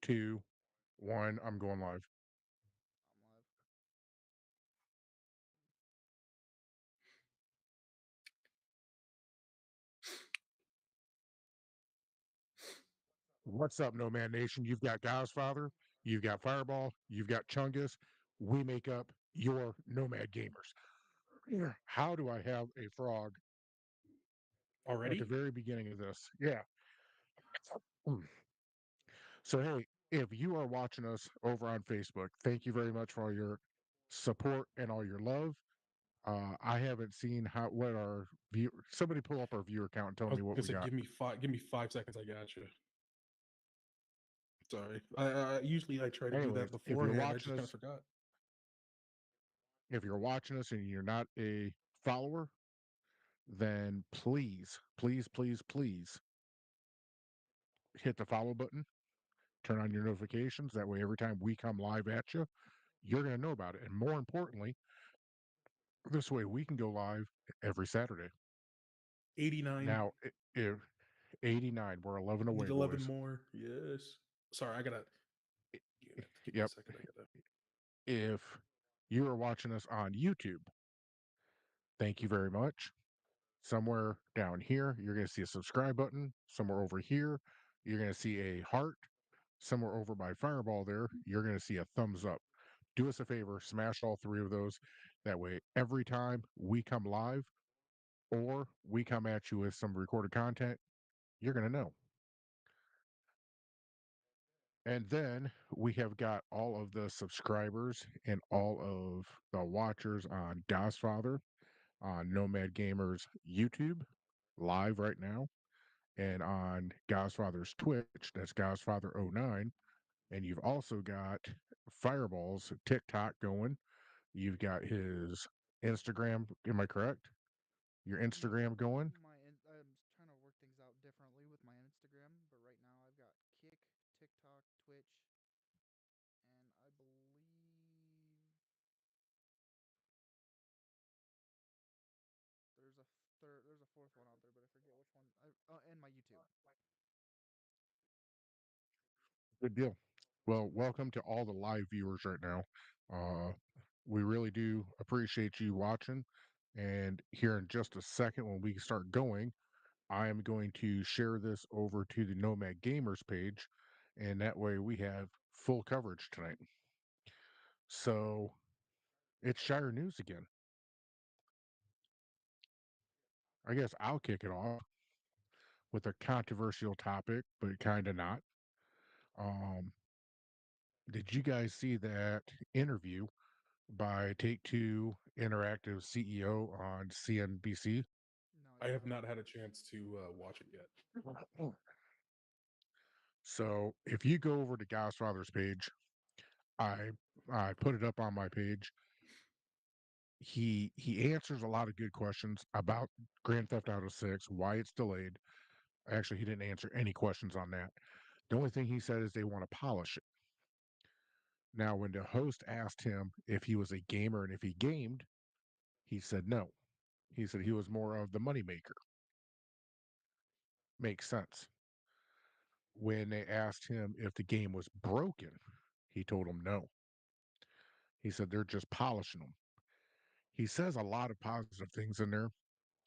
two, one. I'm going live. I'm live. What's up, Nomad Nation? You've got Godfather, you've got Fireball, you've got Chungus. We make up your Nomad Gamers. Here, how do I have a frog at the Already? very beginning of this? Yeah. Mm. So, hey, if you are watching us over on Facebook, thank you very much for all your support and all your love. I haven't seen how what our view. Somebody pull up our viewer count and tell I was me what gonna we say, got. give me 5 seconds. I got you. Sorry. I usually I try to do Anyways, that beforehand. I just kind of forgot. if you're watching us and you're not a follower, then please, please, please, please hit the follow button, turn on your notifications. That way, every time we come live at you, you're going to know about it. And more importantly, this way we can go live every Saturday. 89. Now, if 89, we're 11 away, Need 11 boys. more. Yes. Sorry, I gotta. Give me a Yep. second. I gotta. If you are watching us on YouTube, thank you very much. Somewhere down here, you're going to see a subscribe button. Somewhere over here, you're going to see a heart. Somewhere over by Fireball there, you're going to see a thumbs up. Do us a favor, smash all three of those. That way, every time we come live or we come at you with some recorded content, you're going to know. And then we have got all of the subscribers and all of the watchers on DOSfather, on Nomad Gamers YouTube, live right now, and on Godfather's Twitch, that's Godfather09. And you've also got Fireball's TikTok going. You've got his Instagram. Am I correct? Your Instagram going. I'm trying to work things out differently with my Instagram, but right now I've got Kick, TikTok, Twitch, and I believe there's a there's a fourth one out there, but I forget which one. And my YouTube. Good deal. Well, welcome to all the live viewers right now. Uh, we really do appreciate you watching. And here in just a second, when we start going, I am going to share this over to the Nomad Gamers page. And that way we have full coverage tonight. So it's Shire News again. I guess I'll kick it off with a controversial topic, but kind of not. Um, did you guys see that interview by Take Two Interactive CEO on CNBC? No, I I did have not. not had a chance to watch it yet. So if you go over to Godfather's page, I I put it up on my page. He answers a lot of good questions about Grand Theft Auto 6, why it's delayed. Actually, he didn't answer any questions on that. The only thing he said is they want to polish it. Now, when the host asked him if he was a gamer and if he gamed, he said no. He said he was more of the moneymaker. Makes sense. When they asked him if the game was broken, he told them no. He said they're just polishing them. He says a lot of positive things in there,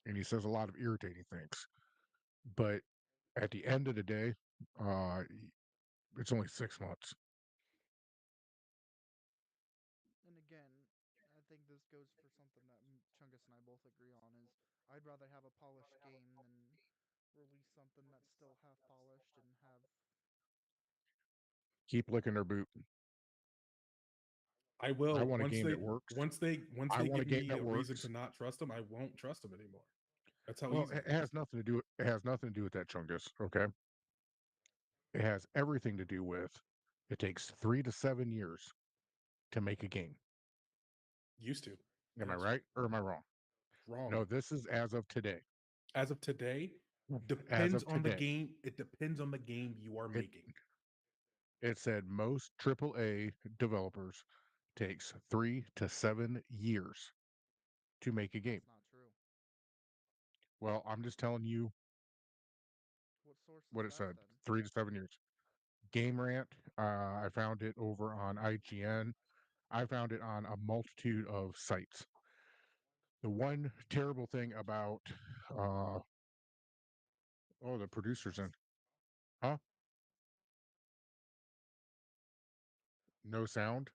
and he says a lot of irritating things. But at the end of the day, uh, it's only 6 months. And again, I think this goes for something that Chungus and I both agree on is I'd rather have a polished game than release something that's still half polished and have. Keep licking their boot. I I will want a once game they that works. once they once I they want a give game me that a reason to works. not trust them. I won't trust them anymore. That's how Well, easy it it has is. nothing to do. It has nothing to do with that, Chungus. Okay, it has everything to do with. It takes 3 to 7 years to make a game. Used to. Am I Yes. right or am I wrong? Wrong. No, this is as of today. As of today, As depends of on the today, game. It depends on the game you are it making. it said most AAA developers takes 3 to 7 years to make a game. That's not true. Well, I'm just telling you What source is what it that said. then? 3 to 7 years. Game Rant. I found it over on IGN. I found it on a multitude of sites. The one terrible thing about uh oh, the producers in, huh? No sound.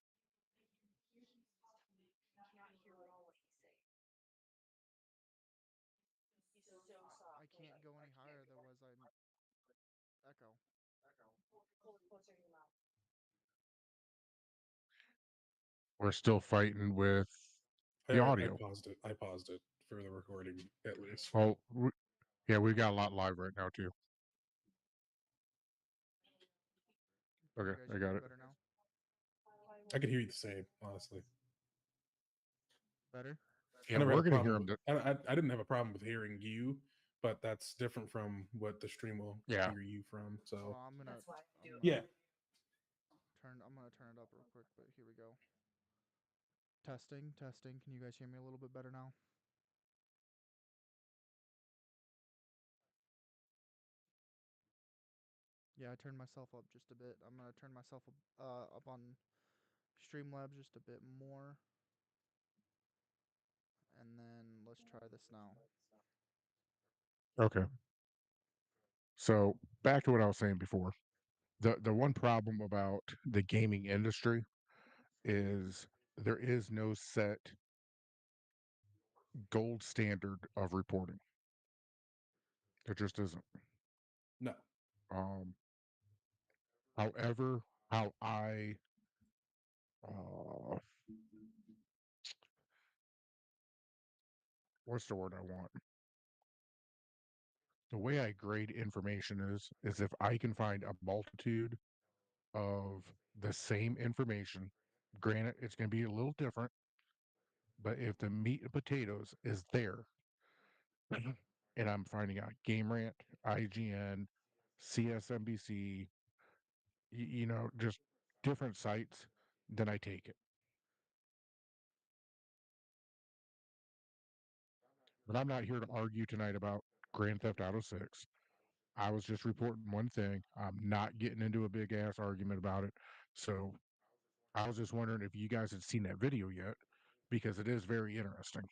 I can't go any higher, otherwise I'm echo. We're still fighting with the I audio. paused it. I paused it for the recording at least. Oh, yeah, we got a lot live right now too. Can you Okay, guys I hear me got it. better now? I could hear you the same, honestly. Better? I Yeah, never had we're a gonna hear problem them. with. I didn't have a problem with hearing you, but that's different from what the stream will Yeah. hear you from. Hold So on, yeah, I'm gonna turn it up real quick, but here we go. Testing, testing. Can you guys hear me a little bit better now? Yeah, I turned myself up just a bit. I'm gonna turn myself up on Streamlabs just a bit more, and then let's try this now. Okay. So back to what I was saying before. The one problem about the gaming industry is there is no set gold standard of reporting. There just isn't. no, Um, however, how I uh, what's the word I want? The way I grade information is if I can find a multitude of the same information. Granted, it's going to be a little different, but if the meat and potatoes is there, and I'm finding out Game Rant, IGN, CSNBC, just different sites, then I take it. But I'm not here to argue tonight about Grand Theft Auto 6. I was just reporting one thing. I'm not getting into a big ass argument about it. So I was just wondering if you guys had seen that video yet, because it is very interesting.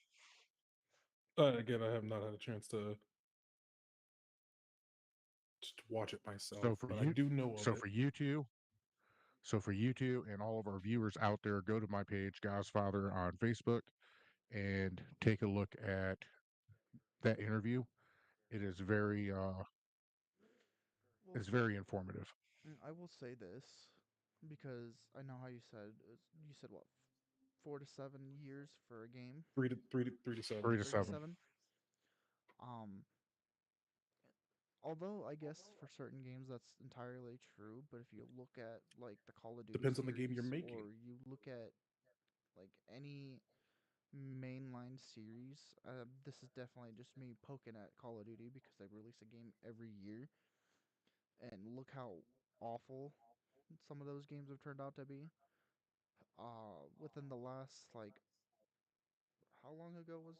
again, I have not had a chance to just watch it myself, So for but I you, do know of so it. for you two, so for you two and all of our viewers out there, go to my page, Godfather, on Facebook, and take a look at that interview. It is Well, it's very informative. I will say this because I know how you said what 4 to 7 years for a game, 3 to 7. 3 to 7. 3 to 7. Um, although I guess for certain games that's entirely true, but if you look at like the Call of Duty Depends on the game you're series, making. or you look at like any mainline series, this is definitely just me poking at Call of Duty because they release a game every year, and look how awful some of those games have turned out to be. Within the last like, how long ago was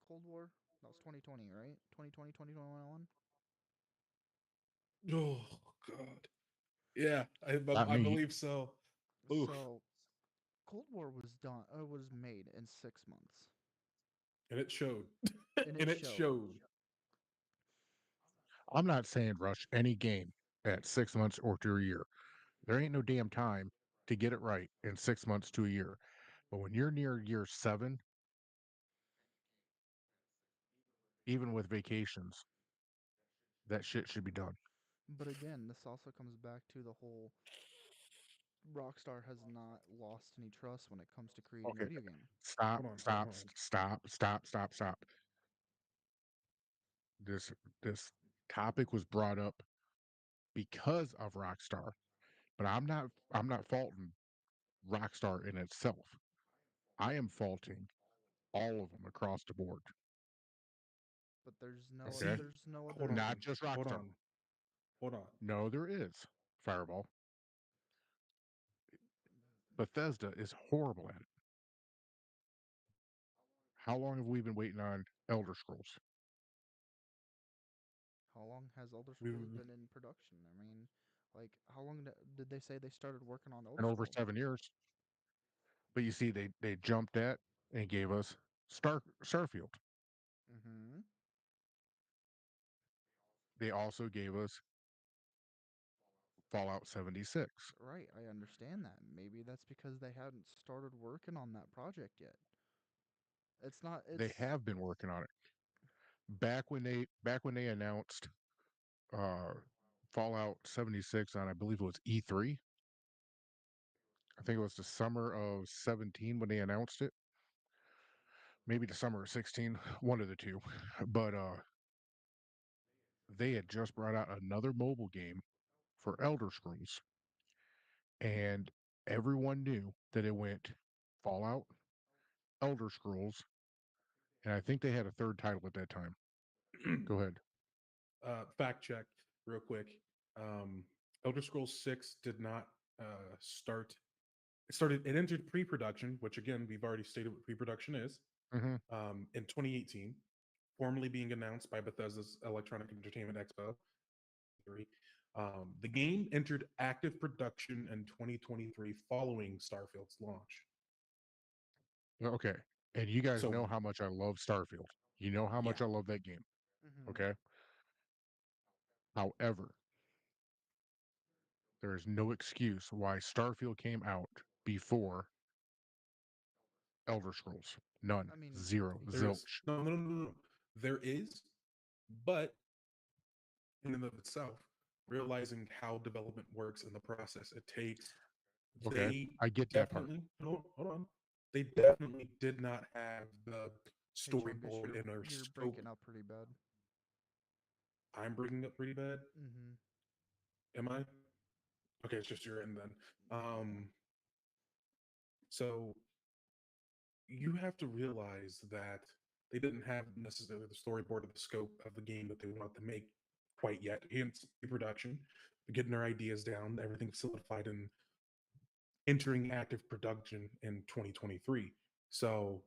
Cold War? That was 2020, right? 2020, 2021. Oh God, yeah, Not I me. believe so. Oof, So Cold War was done. Was made in 6 months, and it showed, and it and it showed. showed. I'm not saying rush any game at 6 months or to a year. There ain't no damn time to get it right in 6 months to a year. But when you're near year 7, even with vacations, that shit should be done. But again, this also comes back to the whole Rockstar has not lost any trust when it comes to creating a Okay, video game. stop, Hold on, hold stop, on. stop, stop, stop, stop. This topic was brought up because of Rockstar, but I'm not faulting Rockstar in itself. I am faulting all of them across the board. But Okay, there's no Hold other. not on, just hold Rockstar. on, hold on. No, there is Fireball. Bethesda is horrible at it. How long have we been waiting on Elder Scrolls? How long has Elder Scrolls We've been in production? I mean, Like, how long did they say they started working on Elder and over Scroll? 7 years. But you see, they jumped at and gave us Starfield. Mm-hmm. They also gave us Fallout 76. Right, I understand that. Maybe that's because they hadn't started working on that project yet. It's not. They It's. have been working on it. Back when they announced uh, Fallout 76 on, I believe it was E3. I think it was the summer of 17 when they announced it. Maybe the summer of 16, one of the two. But they had just brought out another mobile game for Elder Scrolls, and everyone knew that it went Fallout, Elder Scrolls, and I think they had a third title at that time. Go ahead. Fact check real quick. Um, Elder Scrolls 6 did not start. It entered pre-production, which again we've already stated what pre-production is. Hmm. In 2018, formally being announced by Bethesda's Electronic Entertainment Expo. The game entered active production in 2023 following Starfield's launch. Okay. And you guys So know how much I love Starfield. You know how yeah, much I love that game. Mm-hmm. Okay. However, there is no excuse why Starfield came out before Elder Scrolls. None. I mean, Zero. there is Zilch. no. There is, but in and of itself, realizing how development works in the process it takes, Okay. they I get that part. definitely hold on. They definitely did not have the hey Chungus, storyboard in our you're scope. breaking up pretty bad. I'm bringing up pretty bad. Mm-hmm. Am I? Okay, it's just your end then. So you have to realize that they didn't have necessarily the storyboard or the scope of the game that they wanted to make quite yet. Hence pre-production, getting their ideas down, everything solidified and entering active production in 2023. So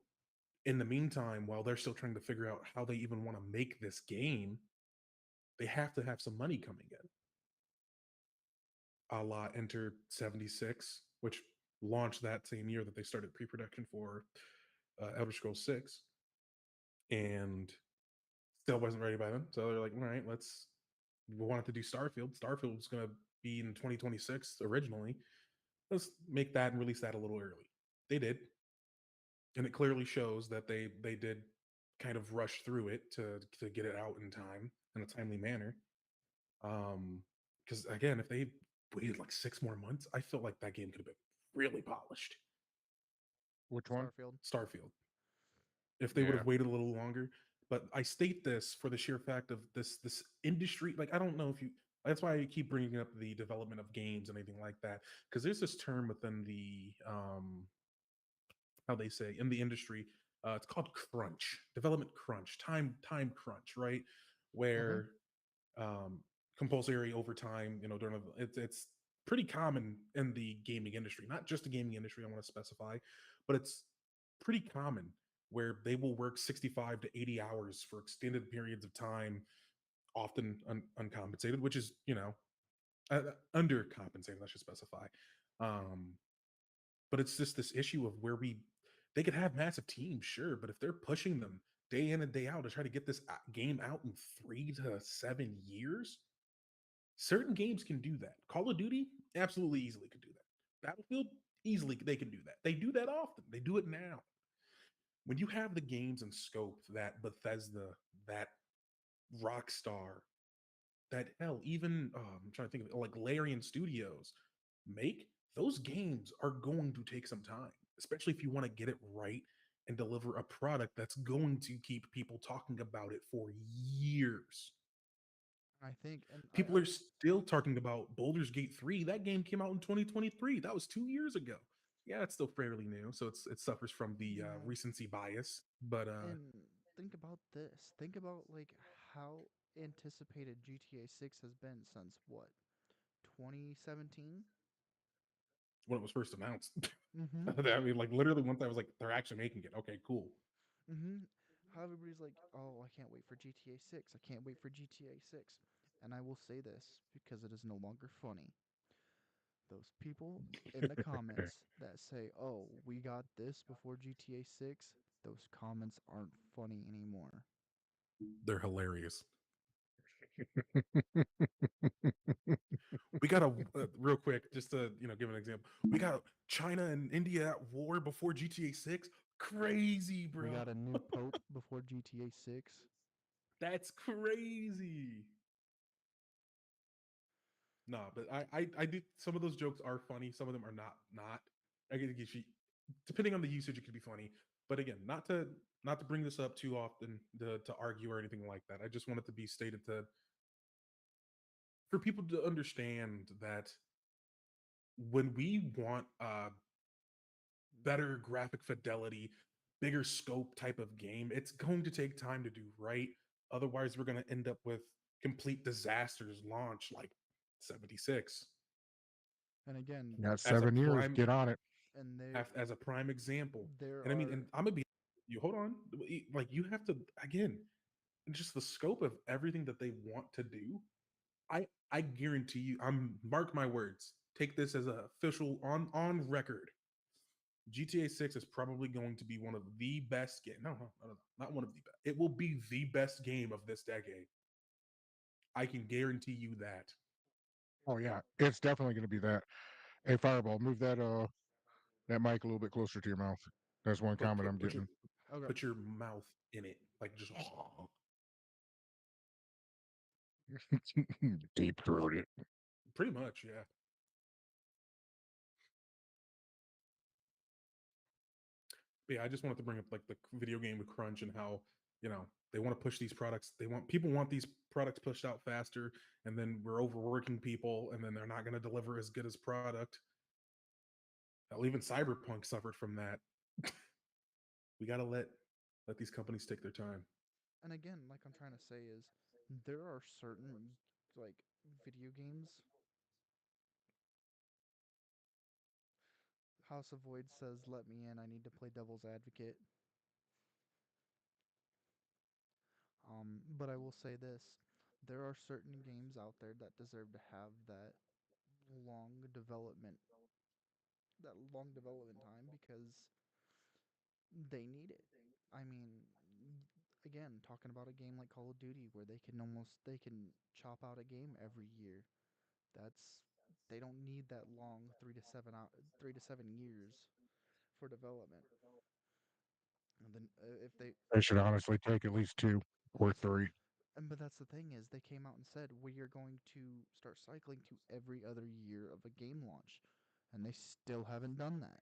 in the meantime, while they're still trying to figure out how they even want to make this game, they have to have some money coming in. A la Enter 76, which launched that same year that they started pre-production for Elder Scrolls 6, and still wasn't ready by then. So they're like, all right, we wanted to do Starfield. Starfield was going to be in 2026 originally. Let's make that and release that a little early. They did, and it clearly shows that they did kind of rush through it to get it out in time in a timely manner. Because again, if they waited like 6 more months, I feel like that game could have been really polished. Which one? Starfield. Starfield, if they would Yeah. have waited a little longer. But I state this for the sheer fact of this industry. Like, I don't know if you. That's why I keep bringing up the development of games and anything like that, because there's this term within the how they say in the industry, it's called crunch, development crunch, time crunch, right? Hmm. Where um, compulsory overtime, during it's pretty common in the gaming industry, not just the gaming industry. I want to specify, but it's pretty common where they will work 65 to 80 hours for extended periods of time, often uncompensated, which is uh, undercompensated. I should specify. Um, but it's just this issue of where they could have massive teams, sure, but if they're pushing them day in and day out to try to get this game out in 3 to 7 years, certain games can do that. Call of Duty absolutely easily could do that. Battlefield easily they can do that. They do that often. They do it now. When you have the games and scope that Bethesda, that Rockstar, that hell, even I'm trying to think of it, like Larian Studios make, those games are going to take some time, especially if you want to get it right and deliver a product that's going to keep people talking about it for years. I think, and People are still talking about Baldur's Gate 3. That game came out in 2023. That was 2 years ago. Yeah, it's still fairly new, so it suffers from the yeah, recency bias. But and think about this. Think about like how anticipated GTA 6 has been since what, 2017? when it was first announced, Mm-hmm. I mean, like literally, once I was like, they're actually making it. Okay, cool. Mm-hmm. How everybody's like, oh, I can't wait for GTA 6. I can't wait for GTA 6. And I will say this because it is no longer funny. Those people in the comments that say, "Oh, we got this before GTA 6," those comments aren't funny anymore. They're hilarious. We got a real quick, just to give an example. We got China and India at war before GTA 6. Crazy, We bro. got a new pope before GTA 6. That's crazy. Nah, but I do, some of those jokes are funny. Some of them are not. I get depending on the usage, it could be funny. But again, not to bring this up too often to argue or anything like that. I just want it to be stated to for people to understand that when we want better graphic fidelity, bigger scope type of game, it's going to take time to do right. Otherwise, we're going to end up with complete disasters launch like 76 And again, Got as a 7 years. prime Get on it. and as a prime example. there And I mean, are and I'm gonna be you. Hold on, like you have to again, just the scope of everything that they want to do. I guarantee you. Mark my words. Take this as a official on record. GTA 6 is probably going to be one of the best game. No, not one of the best. It will be the best game of this decade. I can guarantee you that. Oh yeah, it's definitely going to be that. Hey, Fireball, move that mic a little bit closer to your mouth. That's one Put comment I'm put put your getting. okay. put your mouth in it, like just Deep throated. pretty much, yeah. But yeah, I just wanted to bring up like the video game with crunch and how they want to push these products. People want these products pushed out faster, and then we're overworking people, and then they're not going to deliver as good as product. Hell, even Cyberpunk suffered from that. We got to let these companies take their time. And again, like I'm trying to say is there are certain like video games. House of Void says, "Let me in. I need to play devil's advocate." But I will say this: there are certain games out there that deserve to have long development, that long development time because they need it. I mean, again, talking about a game like Call of Duty where they can chop out a game every year. That's they don't need that long 3 to 7 years for development. And then if they They should honestly take at least 2 or 3. and but that's the thing is they came out and said we are going to start cycling to every other year of a game launch, and they still haven't done that.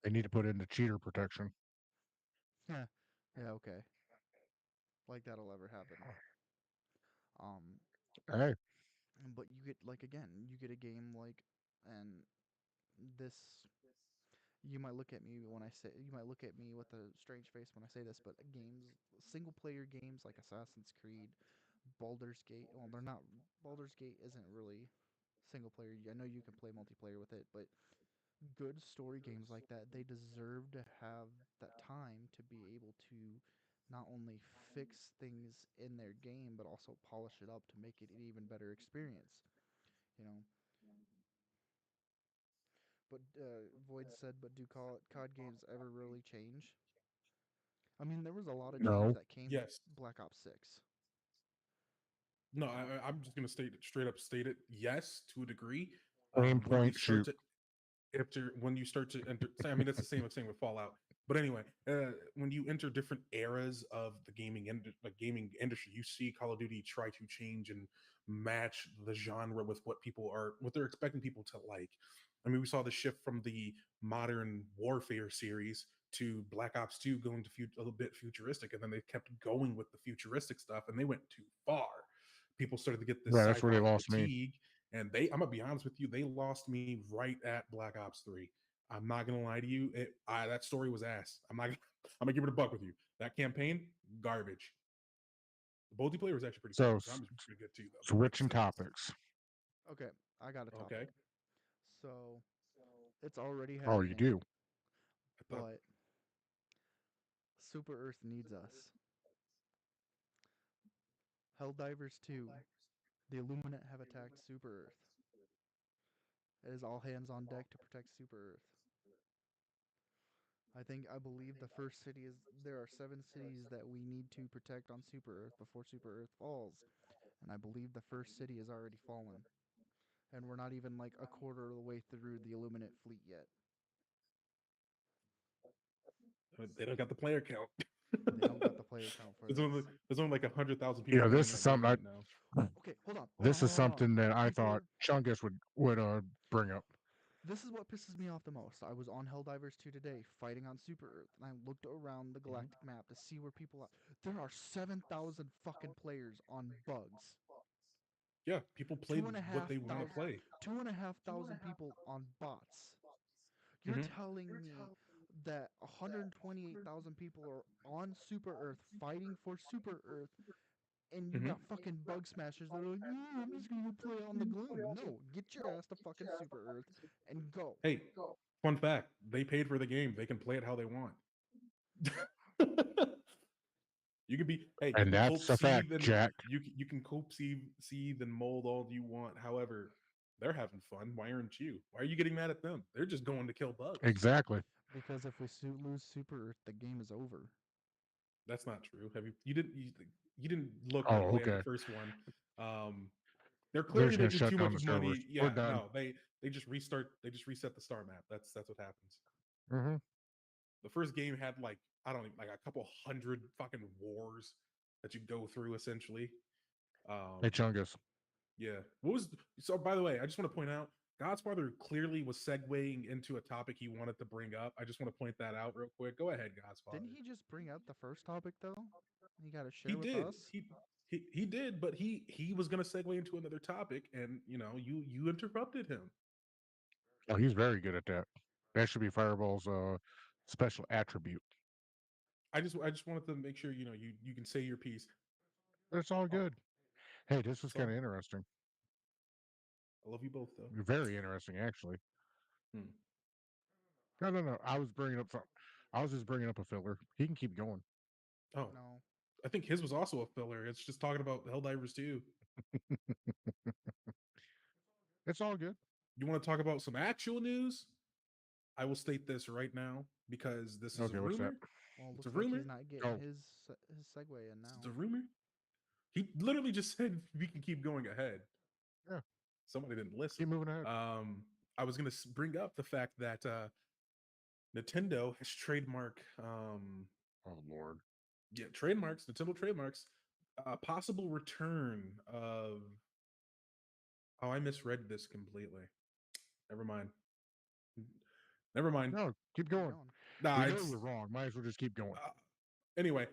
They need to put in the cheater protection. Yeah, yeah, okay. Like that'll ever happen. Um, Hey, but you get like again, you get a game like, and this you might look at me when I say you might look at me with a strange face when I say this, but single player games like Assassin's Creed, Baldur's Gate. Well, they're not. Baldur's Gate isn't really single player. I know you can play multiplayer with it, but good story games like that, they deserve to have that time to be able to not only fix things in their game, but also polish it up to make it an even better experience. You know, but Void said, "But do COD games ever really change?" I mean, there was a lot of change no. that came with Yes. Black Ops 6. No, I'm just gonna straight up state it. Yes, to a degree. Aim, When you point, start shoot. to after when you start to enter, I mean, that's the same with Fallout. But anyway, when you enter different eras of the gaming industry, you see Call of Duty try to change and match the genre with what they're expecting people to like. I mean, we saw the shift from the modern warfare series to Black Ops 2 going to a little bit futuristic, and then they kept going with the futuristic stuff, and they went too far. People started to get this Yeah, that's where they sci-fi lost me. fatigue, and I'm gonna be honest with you, they lost me right at Black Ops 3. I'm not gonna lie to you, that story was ass. I'm gonna give it a buck with you. That campaign, garbage. The multiplayer was actually pretty good. So, The zombies were pretty good too, though. Like I switching said, topics. Okay, I got a okay. topic. So it's already Oh, you happening, do. I thought but Super Earth needs us. Helldivers 2. The Illuminate have attacked Super Earth. It is all hands on deck to protect Super Earth. I believe the first city is. There are 7 cities that we need to protect on Super Earth before Super Earth falls. And I believe the first city has already fallen. And we're not even like a quarter of the way through the Illuminate fleet yet. They don't got the player count. They don't got the player count for this. There's only like 100,000 You people know, playing this is that game something right now. Okay, hold on, hold on, this hold is on, hold on. something that I thought Before Chungus would bring up. This is what pisses me off the most. I was on Helldivers 2 today, fighting on Super Earth, and I looked around the Mhm. galactic map to see where people are. There are 7,000 fucking players on bugs. Yeah, people Two played and a what half they want to thousand, play. 2,500 people on bots. You're Mhm. telling me that 128,000 people are on Super Earth fighting for Super Earth, and you Mhm. got fucking bug smashers that are like, yeah, I'm just gonna go play on the gloom. No, get your ass to fucking Super Earth and go. Hey, fun fact: they paid for the game. They can play it how they want. You can be, hey, you And can that's cope a fact, seethe and Jack. you can cope seethe and mold all you want. However, they're having fun. Why aren't you? Why are you getting mad at them? They're just going to kill bugs. Exactly. Because if we lose Super Earth, the game is over. That's not true. Have you didn't look or Oh, play at the okay. first one. They're They're clearly just gonna making shut too down much the servers. money. We're Yeah, done. no, they just reset the star map. That's what happens. Hmm. The first game had like, I don't even, like a couple hundred fucking wars that you go through essentially. Hey, Um, Chungus. yeah. What was so? By the way, I just want to point out, Godfather clearly was segueing into a topic he wanted to bring up. I just want to point that out real quick. Go ahead, Didn't Godfather. he just bring up the first topic though? You got to He share with did. us. He did, but he was going to segue into another topic, and you interrupted him. Oh, he's very good at that. That should be Fireball's special attribute. I just wanted to make sure you can say your piece. But it's all Oh, good. Hey, this was kind so of interesting. I love you both, though. Very interesting, actually. Hmm. No, no, no. I was bringing up something. I was just bringing up a filler. He can keep going. Oh, No. I think his was also a filler. It's just talking about Helldivers 2. It's all good. You want to talk about some actual news? I will state this right now because this is a Okay, what's that? rumor. Well, it It's a looks like rumor. he's not getting Oh, his segue in It's a now. rumor. He literally just said we can keep going ahead. yeah. Somebody didn't listen. Keep moving ahead. I was going to bring up the fact that Nintendo has Oh Lord. Nintendo trademarks, possible return of. Oh, I misread this completely. Never mind. Never mind. No, keep Keep going. going. Nah, We know it's you're wrong. Might as well just keep going. anyway.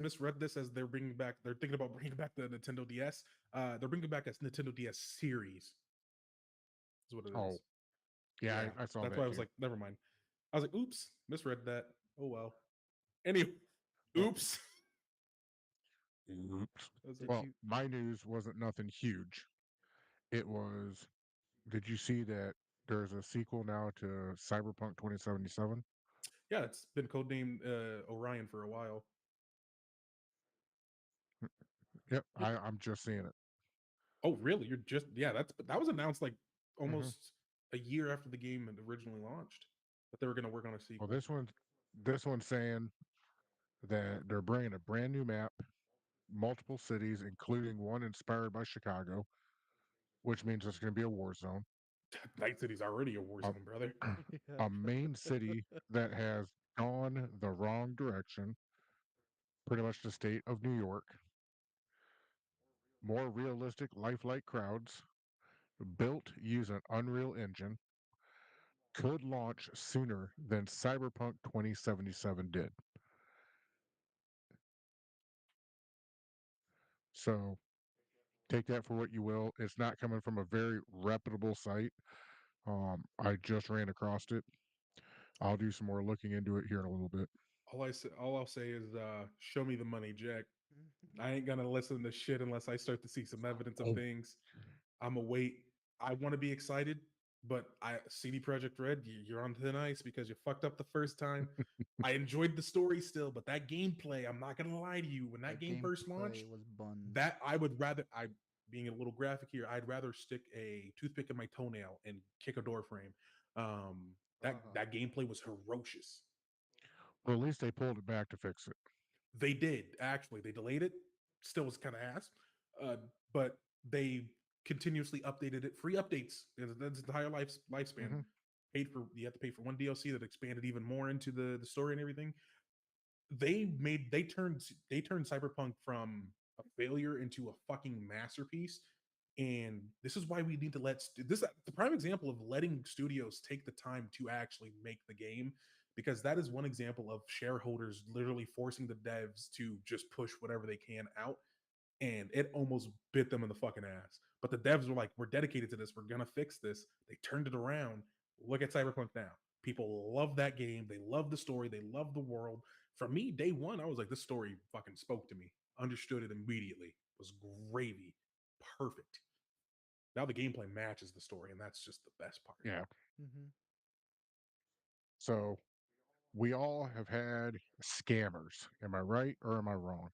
Misread this as they're bringing back. They're thinking about bringing back the Nintendo DS. They're bringing back a Nintendo DS series. Is what it Oh, is. yeah, Yeah, I saw that's why that I was too. like, never mind. I was like, oops, misread that. Oh well. Anyway, Well, oops. oops. I was like, Did Well, you my news wasn't nothing huge. It was. Did you see that there's a sequel now to Cyberpunk 2077? yeah, it's been codenamed Orion for a while. Yep, Yep. I'm just seeing it. Oh, really? You're just that was announced like Hmm. almost a year after the game had originally launched that they were going to work on a Well, sequel. this one's saying that they're bringing a brand new map, multiple cities, including one inspired by Chicago, which means it's going to be a war zone. Night City's already a war A, zone, brother. yeah. a main city that has gone the wrong direction, pretty much the state of New York. More realistic, lifelike crowds, built using Unreal Engine, could launch sooner than Cyberpunk 2077 did. So take that for what you will. It's not coming from a very reputable site. I just ran across it. I'll do some more looking into it here in a little bit. All I'll say is show me the money, Jack. I ain't gonna listen to shit unless I start to see some evidence of Oh, things. I'm a wait. I want to be excited, But CD Project Red, you're on thin ice because you fucked up the first time. I enjoyed the story still, but that gameplay, I'm not gonna lie to you, when that That game first gameplay launched, was buns. that I would rather I being a little graphic here, I'd rather stick a toothpick in my toenail and kick a door frame. That gameplay was ferocious. Well, at least they pulled it back to fix it. They did actually. They delayed it. Still was kind of ass, uh, but they continuously updated it. Free updates. That's entire lifespan. Hmm. Paid for. You have to pay for one DLC that expanded even more into the story and everything. They turned Cyberpunk from a failure into a fucking masterpiece. And this is why we need to this the prime example of letting studios take the time to actually make the game, because that is one example of shareholders literally forcing the devs to just push whatever they can out, and it almost bit them in the fucking ass. But the devs were like, "We're dedicated to this. We're gonna fix this." They turned it around. Look at Cyberpunk now. People love that game. They love the story. They love the world. For me, day one, I was like, "This story fucking spoke to me." Understood it immediately. It was gravy. Perfect. Now the gameplay matches the story, and that's just the best part Yeah. Hmm. So we all have had scammers. Am I right or am I wrong?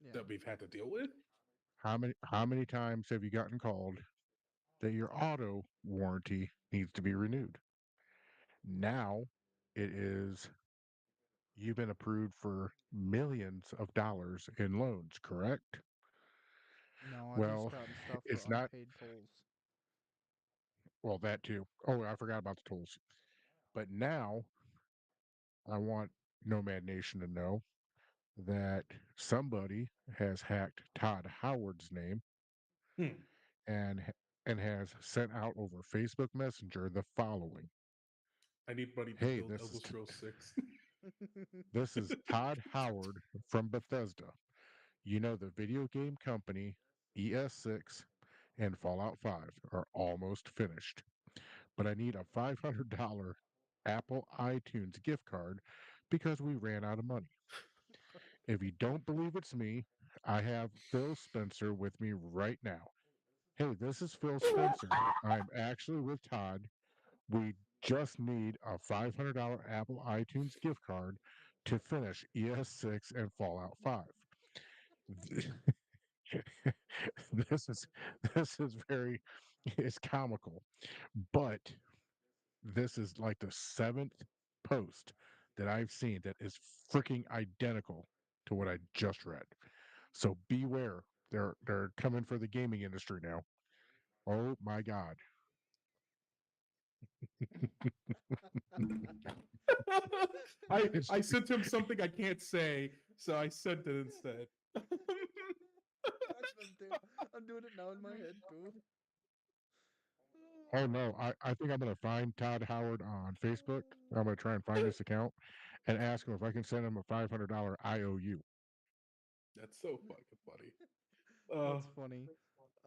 Yeah. that we've had to deal with. How many times have you gotten called that your auto warranty needs to be renewed? Now it is you've been approved for millions of dollars in loans, correct? No, I've just Well, gotten stuff for it's not unpaid tolls. well that too. Oh, I forgot about the tools. But now I want Nomad Nation to know that somebody has hacked Todd Howard's name Hmm. and and has sent out over Facebook Messenger the following. I need money to Hey, build Elder Scrolls 6. this is Todd Howard from Bethesda. You know the video game company ES6 and Fallout 5 are almost finished, but I need a $500 Apple iTunes gift card because we ran out of money. If you don't believe it's me, I have Phil Spencer with me right now. Hey, this is Phil Spencer. I'm actually with Todd. We just need a $500 Apple iTunes gift card to finish ES6 and Fallout 5. this is this is very it's comical, but this is like the seventh post that I've seen that is freaking identical to what I just read. So beware. They're coming for the gaming industry now. Oh my god. I It's sent him something I can't say, so I sent it instead. I'm doing it now in my head too. oh no, I think I'm gonna find Todd Howard on Facebook. I'm gonna try and find this account and ask him if I can send him a $500 IOU. That's so fucking funny. That's funny.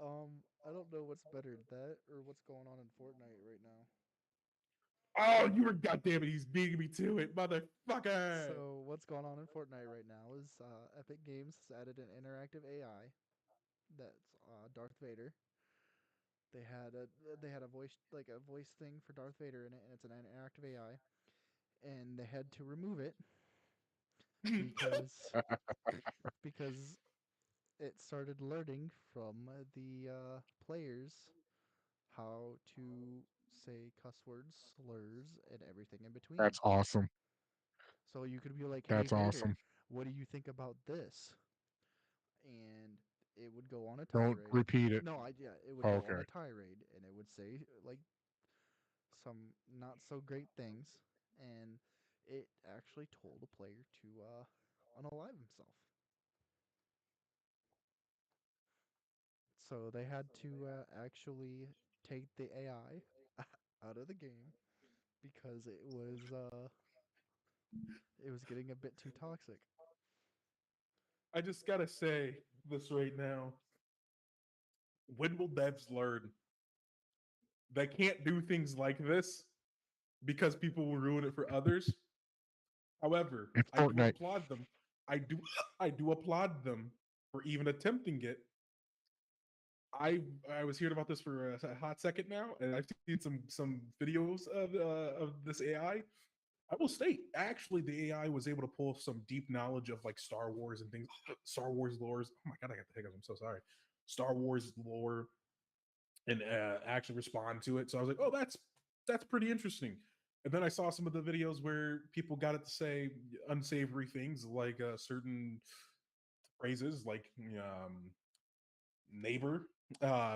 I don't know what's better, that or what's going on in Fortnite right now. Oh, you were goddamn it. He's beating me to it, motherfucker. So what's going on in Fortnite right now is Epic Games has added an interactive AI that's Darth Vader. They had a voice like a voice thing for Darth Vader in it, and it's an interactive AI. And they had to remove it because because it started learning from the players how to say cuss words, slurs, and everything in between. That's awesome. So you could be like, "Hey That's Vader, awesome. what do you think about this?" And it would go on a Don't tirade. repeat it. No, I yeah, it would go on Okay. a tirade, and it would say like some not so great things, and it actually told a player to unalive himself. So they had to actually take the AI out of the game because it was getting a bit too toxic. I just gotta say this right now. When will devs learn they can't do things like this because people will ruin it for others? However, It's I do Fortnite. applaud them. I do I do applaud them for even attempting it. I was hearing about this for a hot second now, and I've seen some videos of this AI. I will state, actually, the AI was able to pull some deep knowledge of like Star Wars and things, Star Wars lores. Oh my god, I got the hiccups. I'm so sorry. Star Wars lore, and actually respond to it. So I was like, oh, that's pretty interesting. And then I saw some of the videos where people got it to say unsavory things, like certain phrases, like neighbor,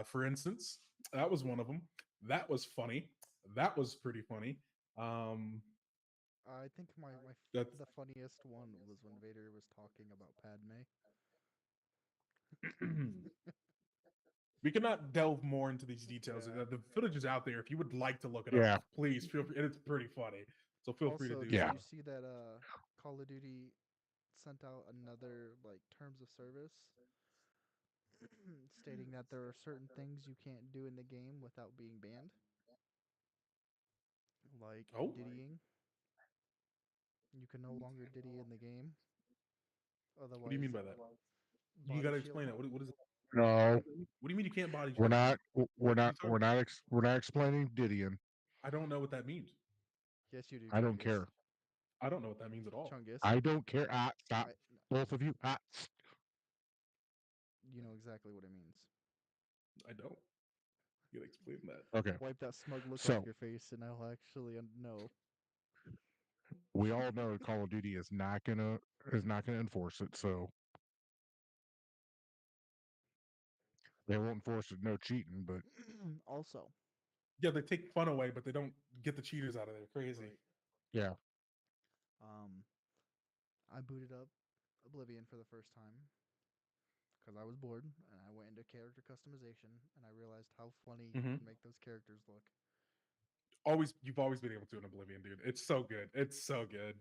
for instance. That was one of them. That was funny. That was pretty funny. Um, I think that's the funniest one was when Vader was talking about Padme. we cannot delve more into these details. Yeah. The footage is out there. If you would like to look it up, Yeah, please feel free. It's pretty funny. So feel free to Also, do did yeah. so. you see that Call of Duty sent out another like terms of service stating that there are certain things you can't do in the game without being banned, like Oh, diddying. You can no longer diddy in the game. what do you Otherwise, mean by that? You got body to shield. explain that. What is it? No, What do you mean you can't body we're shield? not. We're What are not. you talking about? We're not explaining Didion. I don't know what that means. Yes, you do, I don't Chungus. care. I don't know what that means at all. Chungus. I don't care. Stop, I. both of you. You know exactly what it means. I don't. You gotta explain that. Okay. Wipe that smug look off So your face, and I'll actually know. we all know Call of Duty is not gonna enforce it. So they won't enforce it. No cheating. But Also, Yeah, they take fun away, but they don't get the cheaters out of there. Crazy. right. yeah. Um, I booted up Oblivion for the first time because I was bored, and I went into character customization, and I realized how funny you Mm-hmm. can make those characters look. You've always been able to in Oblivion, dude. It's so good. It's so good.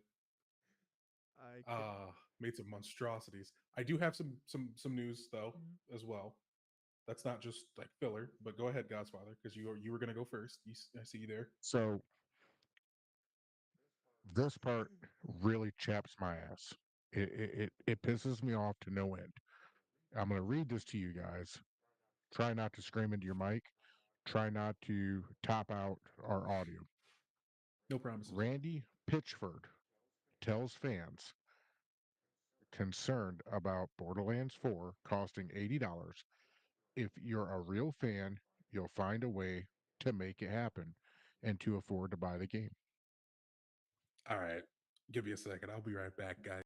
I could. Made some monstrosities. I do have some news though Mhm. as well. That's not just like filler, but go ahead, Godfather, because you were gonna go first. I see you there. So this part really chaps my ass. It pisses me off to no end. I'm gonna read this to you guys. Try not to scream into your mic. Try not to top out our audio. No promises. Randy Pitchford tells fans concerned about Borderlands 4 costing $80. If you're a real fan, you'll find a way to make it happen and to afford to buy the game. All right, give me a second. I'll be right back, guys.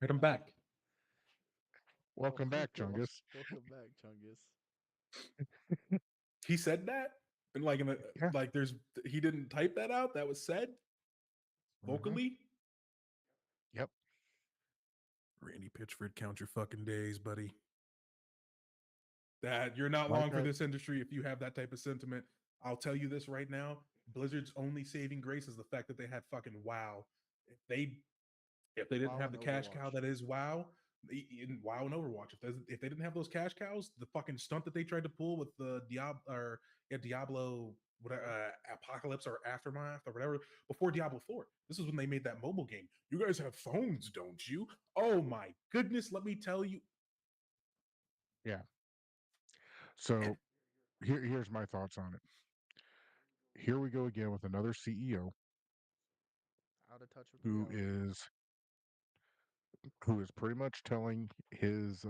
Right, I'm back. Welcome back, Chungus. Welcome back, Chungus. He said that, and like in a, Yeah. like there's he didn't type that out. That was said Mhm. vocally. Yep. Randy Pitchford, count your fucking days, buddy. That you're not Like long for I, this industry if you have that type of sentiment. I'll tell you this right now. Blizzard's only saving grace is the fact that they had fucking WoW. If they if they didn't WoW have and the cash cow Overwatch. that is WoW, in WoW and Overwatch, if they didn't have those cash cows, the fucking stunt that they tried to pull with the Diablo whatever, Apocalypse or Aftermath or whatever before Diablo 4. This is when they made that mobile game. You guys have phones, don't you? Oh my goodness, let me tell you. yeah. And So here's my thoughts on it. Here we go again with another CEO Out of touch with who reality. is pretty much telling his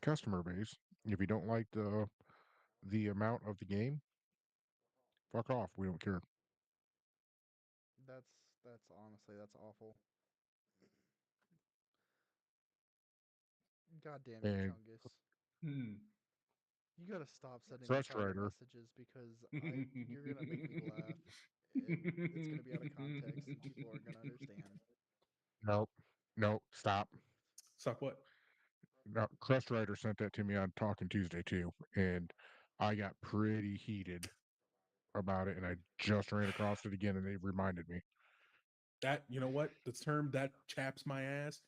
customer base, if you don't like the amount of the game, fuck off. We don't care. That's honestly that's awful. God damn you, And Chungus. hmm. You gotta stop sending me private Frustrator, messages because you're gonna make me laugh, and it's gonna be out of context, and people aren't gonna understand. nope, nope, stop. Stop what? No, Frustrator sent that to me on Talking Tuesday too, and I got pretty heated about it, and I just ran across it again, and they reminded me. That you know what? The term that chaps my ass.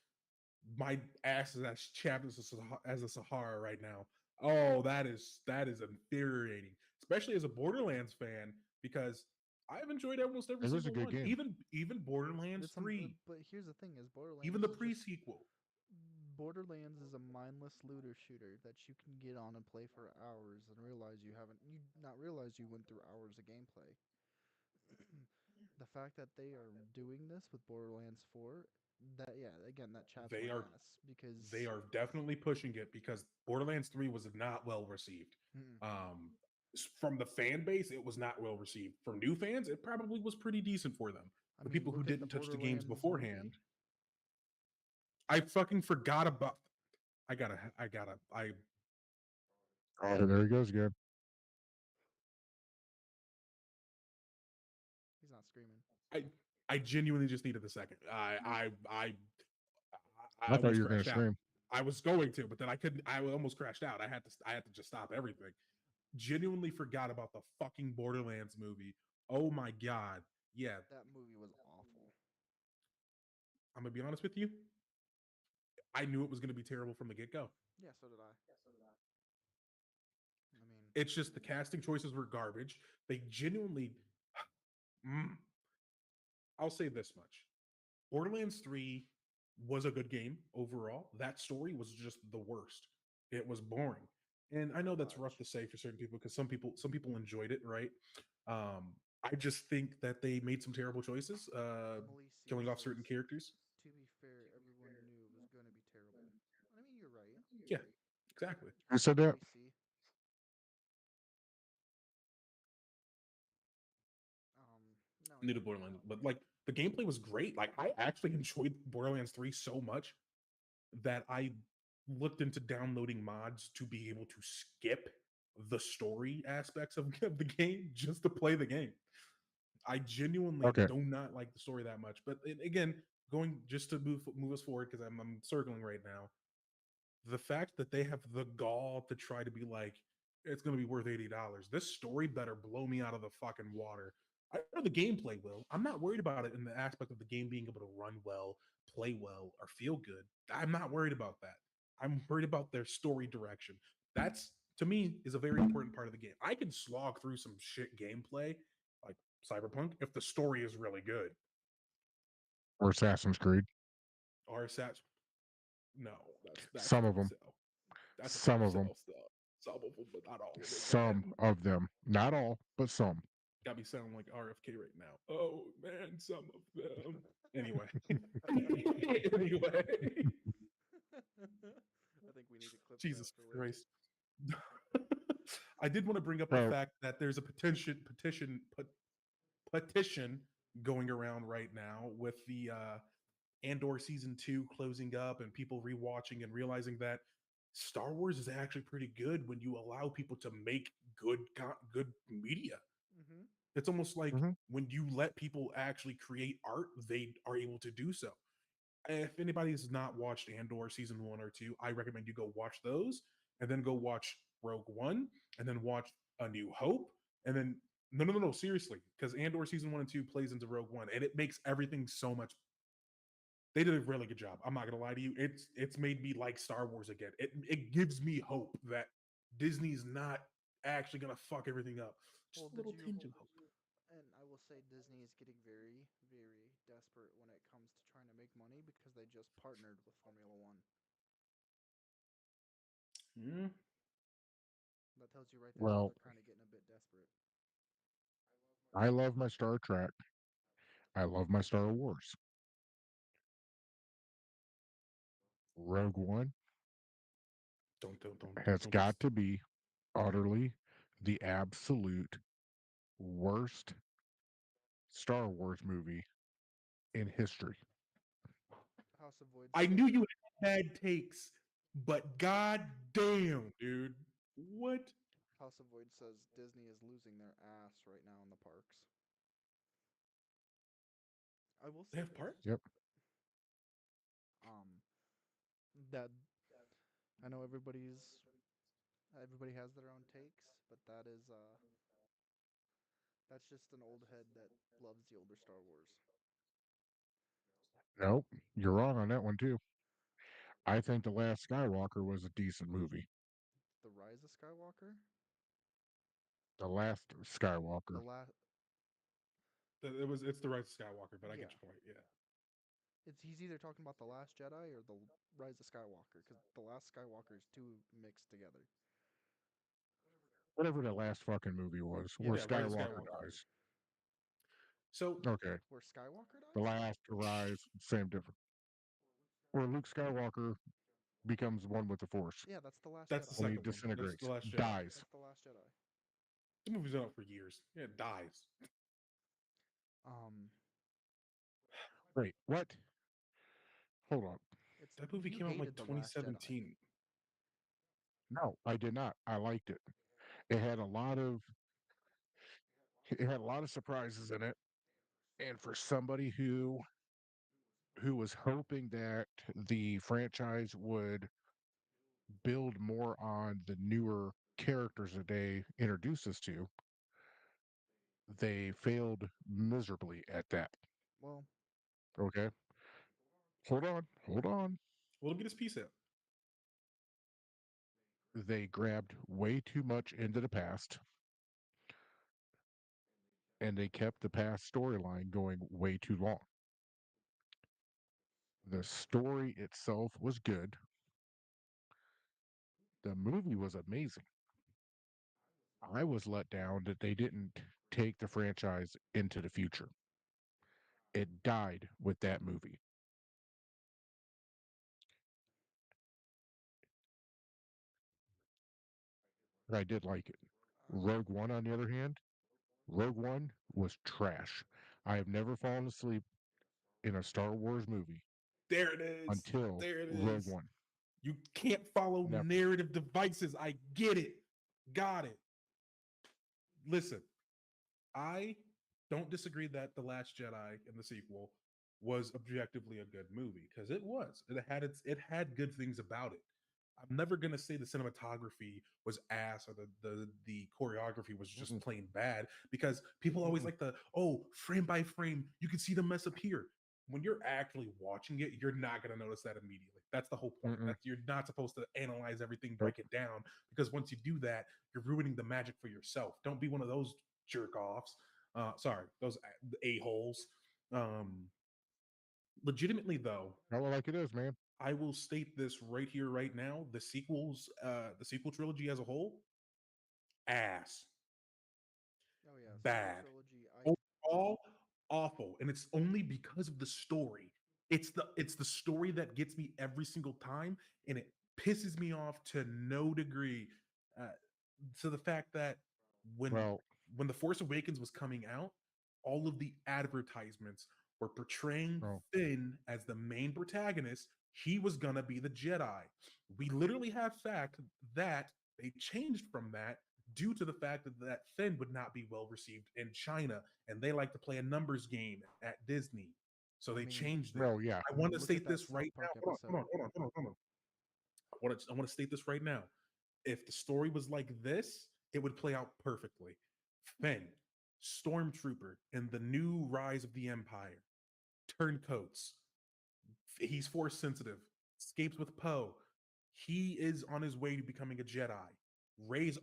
My ass is as chapped as a Sahara right now. Oh, that is infuriating, especially as a Borderlands fan, because I've enjoyed almost every It was a single good one. game. Even Borderlands It's a, 3, but here's the thing: is even Borderlands the is just pre-sequel. Borderlands is a mindless looter shooter that you can get on and play for hours and realize you not realize you went through hours of gameplay. The fact that they are doing this with Borderlands 4, that yeah, again that chaps They my are ass they because are definitely pushing it because Borderlands 3 was not well received. mm, From the fan base, it was not well received. From new fans, it probably was pretty decent for them. I The mean, people who look at the didn't touch the games Borderlands movie. beforehand, I fucking forgot about. I Oh, there he goes again. He's not screaming. I I genuinely just needed a second. I I thought almost you were going to crashed out. scream. I was going to, but then I couldn't. I almost crashed out. I had to just stop everything. Genuinely forgot about the fucking Borderlands movie. Oh my god. Yeah, That movie was awful. I'm gonna be honest with you. I knew it was gonna be terrible from the get go. Yeah, so did I. I mean, It's just the casting choices were garbage. They genuinely. Mm, I'll say this much: Borderlands 3 was a good game overall. That story was just the worst. It was boring. And I know that's rough fudge. to say for certain people because some people enjoyed it, right? I just think that they made some terrible choices, Emily C killing off certain says, characters. to be fair, everyone knew it was going to be terrible. I mean, you're right. Yeah, exactly. Who said that? Emily C. No, New yeah. to Borderlands, but like the gameplay was great. Like I actually enjoyed Borderlands 3 so much that I looked into downloading mods to be able to skip the story aspects of the game just to play the game. I genuinely Okay. do not like the story that much. But again, going just to move us forward because I'm circling right now. The fact that they have the gall to try to be like it's going to be worth $80. This story better blow me out of the fucking water. I know the gameplay will. I'm not worried about it in the aspect of the game being able to run well, play well, or feel good. I'm not worried about that. I'm worried about their story direction. That's to me is a very important part of the game. I can slog through some shit gameplay like Cyberpunk if the story is really good. Or Assassin's Creed. Or no, that's Some of tough them. sell. That's a Some tough of them. sell stuff. Some of them, but not all of them, Some man. of them. Not all, but some. Got me sounding like RFK right now. Oh man, some of them. Anyway, anyway, I think we need to clip that Jesus for later. Christ. I did want to bring up the So, fact that there's a petition going around right now with the Andor season 2 closing up and people rewatching and realizing that Star Wars is actually pretty good when you allow people to make good media. Mm-hmm. It's almost like mhm. when you let people actually create art, they are able to do so. If anybody has not watched Andor season 1 or 2, I recommend you go watch those and then go watch Rogue One and then watch A New Hope and then no, seriously, because Andor season 1 and 2 plays into Rogue One and it makes everything so much. They did a really good job. I'm not gonna lie to you. It's made me like Star Wars again. It gives me hope that Disney's not actually gonna fuck everything up. Just Well, a did little you? tinge of hope. And I will say Disney is getting very, very desperate when it comes to trying to make money because they just partnered with Formula One. Mm, That tells you right there that well, they're kind of getting a bit desperate. I love my Star Trek. I love my Star Wars. Rogue One has don't get. got to be utterly the absolute worst Star Wars movie in history. House of Void I says knew you had bad takes, but god damn, dude, what? House of Void says Disney is losing their ass right now in the parks. I will They say have this. parts? Yep. Um, that I know everybody has their own takes, but that's just an old head that loves the older Star Wars. Nope. You're wrong on that one too. I think The Last Skywalker was a decent movie. The Rise of Skywalker, The Last the Skywalker. last. It's the Rise of Skywalker, but I Yeah, get your point. Yeah. he's either talking about the Last Jedi or the Rise of Skywalker, because the Last Skywalker is two mixed together. Whatever the last fucking movie was, Yeah, where Yeah, Rise of Skywalker Skywalker. dies. So Okay, where Skywalker the dies. last to rise, same difference. Where Luke Skywalker becomes one with the Force Yeah, that's the Last that's the Jedi. and he second one. That's the disintegrates, Last Jedi. dies. That's the Last Jedi. The movie's been out for years. Yeah, it dies. Um, Wait, what? Hold on. it's That movie you came out like hated the Last Jedi. 2017. No, I did not. I liked it. It had a lot of it had a lot of surprises in it, and for somebody who was hoping that the franchise would build more on the newer characters that they introduced us to, they failed miserably at that. Well, Okay. Hold on. Hold on. Well, let me get his piece out. They grabbed way too much into the past and they kept the past storyline going way too long. The story itself was good. The movie was amazing. I was let down that they didn't take the franchise into the future. It died with that movie. But I did like it. Rogue One, on the other hand, Rogue One was trash. I have never fallen asleep in a Star Wars movie There it is. until There it Rogue is. One. You can't follow Never. narrative devices. I get it. Got it. Listen, I don't disagree that The Last Jedi in the sequel was objectively a good movie because it was. It had good things about it. I'm never gonna say the cinematography was ass or the choreography was just Mm-mm, plain bad because people always mm-mm, like the frame by frame you can see the mess appear. When you're actually watching it, you're not gonna notice that immediately. That's the whole point. mm-mm. That's you're not supposed to analyze everything, Nope. break it down because once you do that, you're ruining the magic for yourself. Don't be one of those jerk offs. Sorry, those a holes. Um, Legitimately though, Tell it like it is, man. I will state this right here, right now. The sequel trilogy as a whole, ass, oh yeah, sequel bad, trilogy. overall awful, and it's only because of the story. It's the story that gets me every single time, and it pisses me off to no degree. Uh, to the fact that when Well, when the Force Awakens was coming out, all of the advertisements were portraying no, Finn as the main protagonist. He was gonna be the Jedi. We literally have fact that they changed from that due to the fact that Finn would not be well received in China, and they like to play a numbers game at Disney. So I they mean, changed it. well, yeah. I want to look at state that this South right now. Park Hold on, episode. hold on, hold on, hold on, hold on. I want to state this right now. If the story was like this, it would play out perfectly. Finn, stormtrooper in the new Rise of the Empire, turncoats. He's force sensitive. Escapes with Poe. He is on his way to becoming a Jedi. Ray's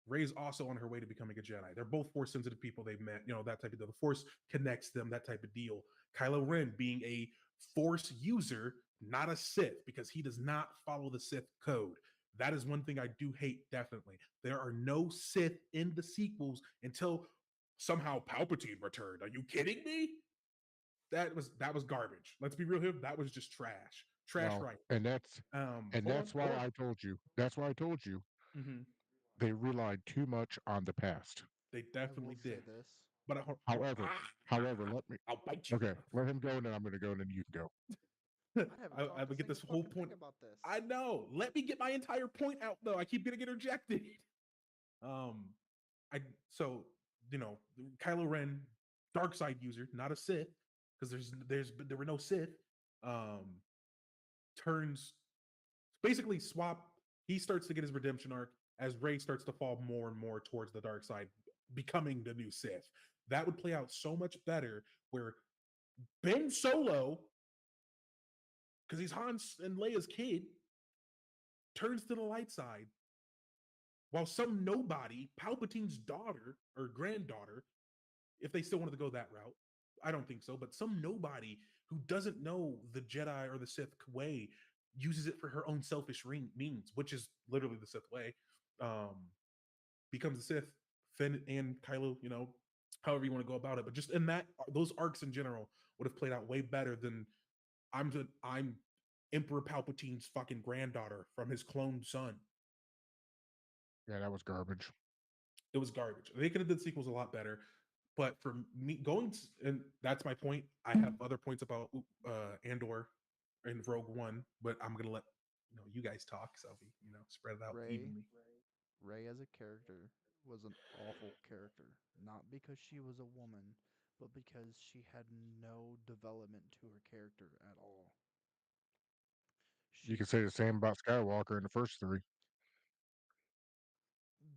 Ray's also on her way to becoming a Jedi. They're both force sensitive people they've met, that type of deal. The force connects them, that type of deal. Kylo Ren being a force user, not a Sith, because he does not follow the Sith code. That is one thing I do hate, definitely. There are no Sith in the sequels until somehow Palpatine returned. Are you kidding me? That was garbage. Let's be real here. That was just trash. Trash Well, right. and Hold on, that's why hold on. I told you. That's why I told you Mhm. they relied too much on the past. They I will definitely say did. this: But However, let me. I'll bite you. Okay, let him go, and then I'm going to go, and then you can go. I haven't I talked a would get single this whole fucking point. thing about this. I know. Let me get my entire point out though. I keep getting interjected. Um, I so Kylo Ren, dark side user, not a Sith, because there were no Sith. Um, turns basically swap. He starts to get his redemption arc as Rey starts to fall more and more towards the dark side, becoming the new Sith. That would play out so much better where Ben Solo, because he's Han's and Leia's kid, turns to the light side, while some nobody, Palpatine's daughter or granddaughter, if they still wanted to go that route. I don't think so, but some nobody who doesn't know the Jedi or the Sith way uses it for her own selfish means, which is literally the Sith way. Um, becomes a Sith, Finn and Kylo, however you want to go about it. But just in that, those arcs in general would have played out way better than I'm Emperor Palpatine's fucking granddaughter from his cloned son. Yeah, that was garbage. It was garbage. They could have did sequels a lot better. But for me, and that's my point. I have other points about Andor and Rogue One, but I'm gonna let you guys talk, so we spread it out Ray, evenly. Ray as a character was an awful character, not because she was a woman, but because she had no development to her character at all. You She can say the same about Skywalker in the first three.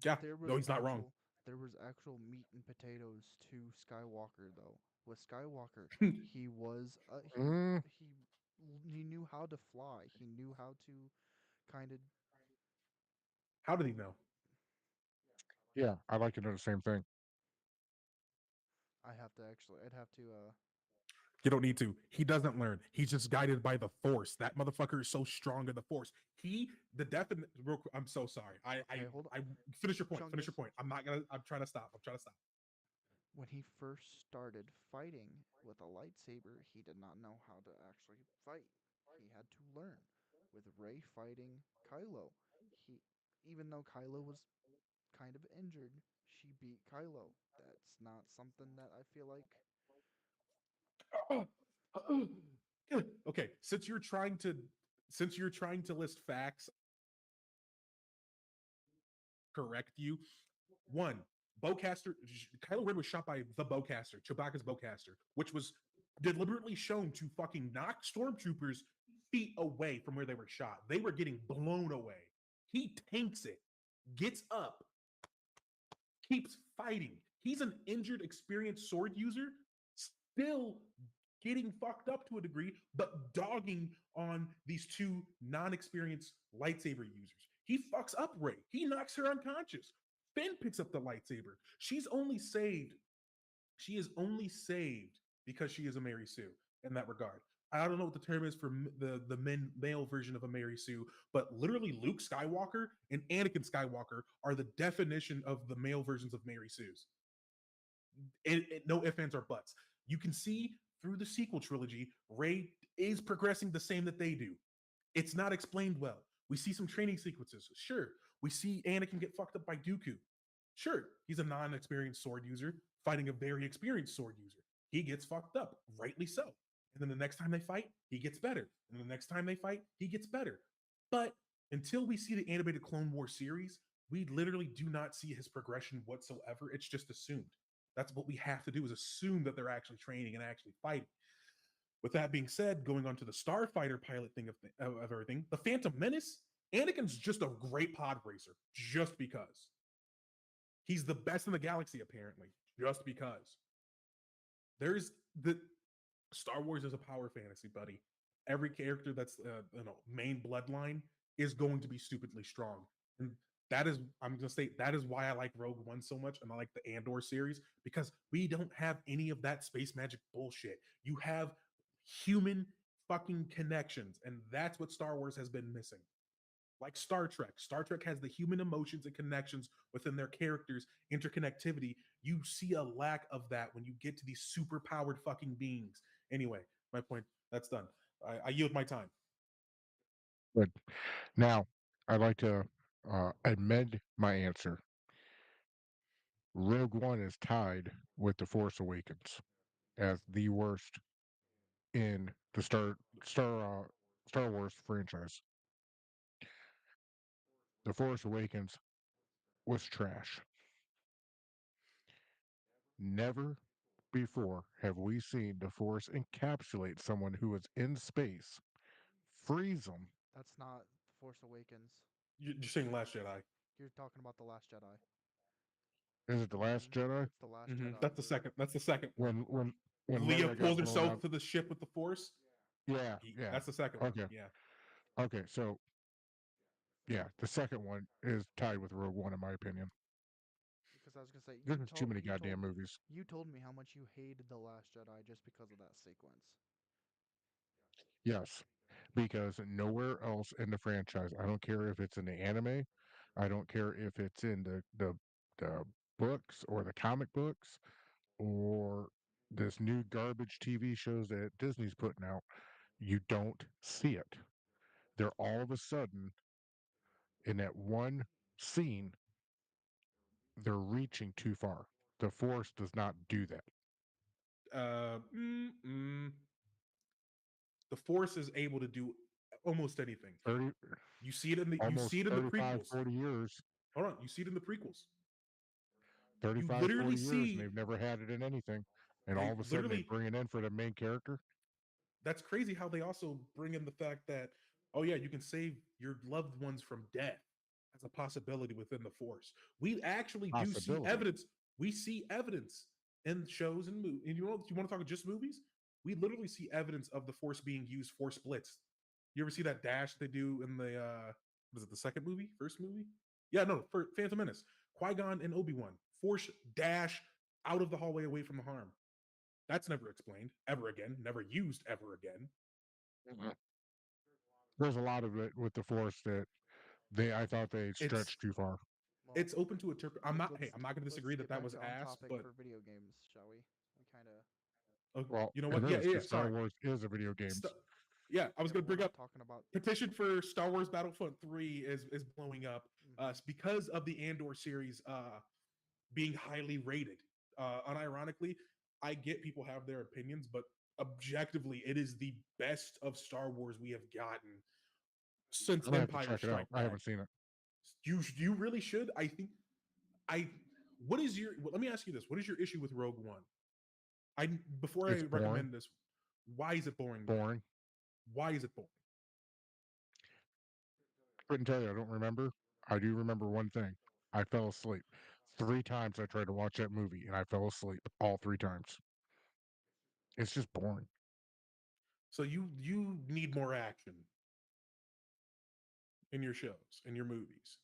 Yeah, there no, was he's not wrong. actual there was actual meat and potatoes to Skywalker though. With Skywalker, he was Mm, he knew how to fly. He knew how to kind of. How did he know? yeah, I'd like to know the same thing. I'd have to You don't need to. He doesn't learn. He's just guided by the Force. That motherfucker is so strong in the Force. The definite. Real quick, I'm so sorry. okay, hold on. I finish your point. Finish Chungus, your point. I'm not gonna. I'm trying to stop. I'm trying to stop. when he first started fighting with a lightsaber, he did not know how to actually fight. He had to learn. With Rey fighting Kylo, he even though Kylo was kind of injured, she beat Kylo. That's not something that I feel like. Okay, since you're trying to list facts, correct you. One, bowcaster. Kylo Ren was shot by the bowcaster, Chewbacca's bowcaster, which was deliberately shown to fucking knock stormtroopers feet away from where they were shot. They were getting blown away. He tanks it, gets up, keeps fighting. He's an injured, experienced sword user, still getting fucked up to a degree, but dogging on these two non-experienced lightsaber users. He fucks up Rey. He knocks her unconscious. Finn picks up the lightsaber. She is only saved because she is a Mary Sue in that regard. I don't know what the term is for the male version of a Mary Sue, but literally Luke Skywalker and Anakin Skywalker are the definition of the male versions of Mary Sue's. No ifs, ands, or buts. You can see through the sequel trilogy, Rey is progressing the same that they do. It's not explained well. We see some training sequences. Sure. We see Anakin get fucked up by Dooku. Sure. He's a non experienced sword user fighting a very experienced sword user. He gets fucked up, rightly so. And then the next time they fight, he gets better. And the next time they fight, he gets better. But until we see the animated Clone War series, we literally do not see his progression whatsoever. It's just assumed. That's what we have to do is assume that they're actually training and actually fighting. With that being said, going on to the Starfighter pilot thing of everything, the Phantom Menace, Anakin's just a great pod racer, just because. He's the best in the galaxy, apparently, just because. There's the Star Wars is a power fantasy, buddy. Every character that's main bloodline is going to be stupidly strong, and that is I'm gonna say that is why I like Rogue One so much, and I like the Andor series because we don't have any of that space magic bullshit. You have human fucking connections, and that's what Star Wars has been missing. Like Star Trek. Star Trek has the human emotions and connections within their characters, interconnectivity. You see a lack of that when you get to these super powered fucking beings. Anyway, my point, that's done. I yield my time. But now, I'd like to amend my answer. Rogue One is tied with The Force Awakens as the worst in the Star Wars franchise. The Force Awakens was trash. Never before have we seen the Force encapsulate someone who is in space, freeze them. That's not The Force Awakens. You're saying Last Jedi. You're talking about The Last Jedi. Is it the Last Jedi? It's The Last Jedi. That's the second. That's the second one. When Leah Leia got pulls blown herself up. to the ship with the Force. Yeah, yeah. That's the second one. Okay, Yeah. okay. So yeah, the second one is tied with Rogue One in my opinion. because I was gonna say There's just too many goddamn movies. you told me how much you hated the Last Jedi just because of that sequence. Yes, because nowhere else in the franchise, I don't care if it's in the anime, I don't care if it's in the books or the comic books or this new garbage TV shows that Disney's putting out, you don't see it. They're all of a sudden in that one scene, they're reaching too far. The Force does not do that. Uh, mm, mm, the Force is able to do almost anything. 30, You see almost it in the 35, prequels. 40 years, Hold on, you see it in the prequels. You 35, literally 40 years, and see they've never had it in anything. And all they of a sudden they literally bring it in for the main character. that's crazy how they also bring in the fact that oh yeah, you can save your loved ones from death as a possibility within the Force. We actually do see Possibility. evidence. We see evidence in shows and movies. And you want to talk just movies? We literally see evidence of the Force being used for splits. You ever see that dash they do in the was it the second movie, first movie? Yeah, no, for Phantom Menace. Qui-Gon and Obi-Wan Force dash out of the hallway away from the harm. That's never explained ever again, never used ever again. Mhm. There's a lot of it with the Force that I thought they It's stretched too far. Well, it's open to interpret. I'm not. Hey, I'm not going to let's disagree that get that back was to on asked, topic but for video games, shall we? We kind of Well, you know it what? Yeah, is yeah. because Star Sorry. Wars is a video games. Yeah, I was yeah, going but to we're bring not up talking about. petition for Star Wars Battlefront 3 is blowing up Mhm. because of the Andor series being highly rated. Unironically, I get people have their opinions, but objectively, it is the best of Star Wars we have gotten since I'm gonna have to Empire check it out. Strike I Back. haven't seen it. You really should. I think I. What is your? Let me ask you this: what is your issue with Rogue One? I before I It's boring. recommend this, why is it boring to you? Boring. Why is it boring? Couldn't tell you. I don't remember. I do remember one thing. I fell asleep. 3 times I tried to watch that movie and I fell asleep all 3 times. It's just boring. So you need more action in your shows, in your movies.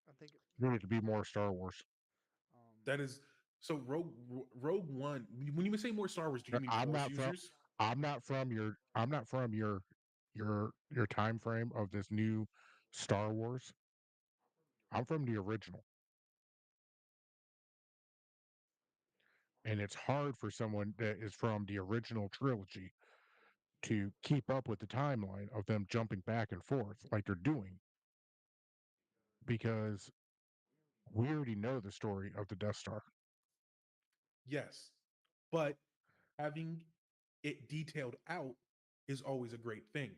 I think You need to be more Star Wars. That is so Rogue One. When you say more Star Wars, do you mean I'm Force not from. users? I'm not from your time frame of this new Star Wars. I'm from the original, and it's hard for someone that is from the original trilogy to keep up with the timeline of them jumping back and forth like they're doing because we already know the story of the Death Star. Yes, but having it detailed out is always a great thing.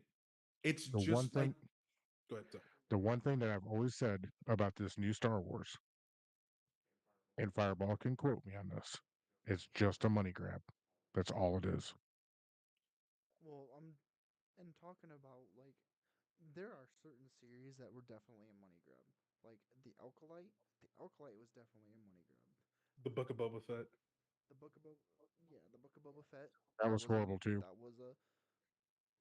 It's The one just like thing, go ahead. Sorry. the one thing that I've always said about this new Star Wars, and Fireball can quote me on this, it's just a money grab. That's all it is. well, and talking about like there are certain series that were definitely a money grab. Like the Alkalite was definitely a money grab. The Book of Boba Fett. The book of Boba, yeah, the book of Boba Fett. That That was was a horrible too. that was a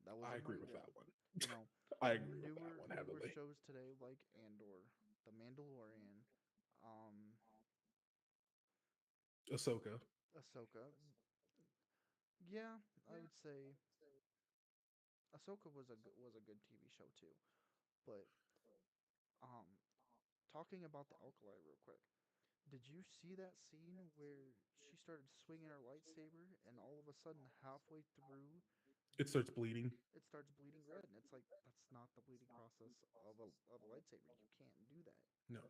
that was I a agree money with that grab. one. You know, I agree with that one newer heavily. shows today like Andor, The Mandalorian, um, Ahsoka. Ahsoka. Yeah, I would say Ahsoka was a good TV show too. But um, talking about the Alkali real quick, did you see that scene where she started swinging her lightsaber and all of a sudden halfway through It starts bleeding. it starts bleeding red and it's like that's not the bleeding process of a lightsaber. You can't do that. No.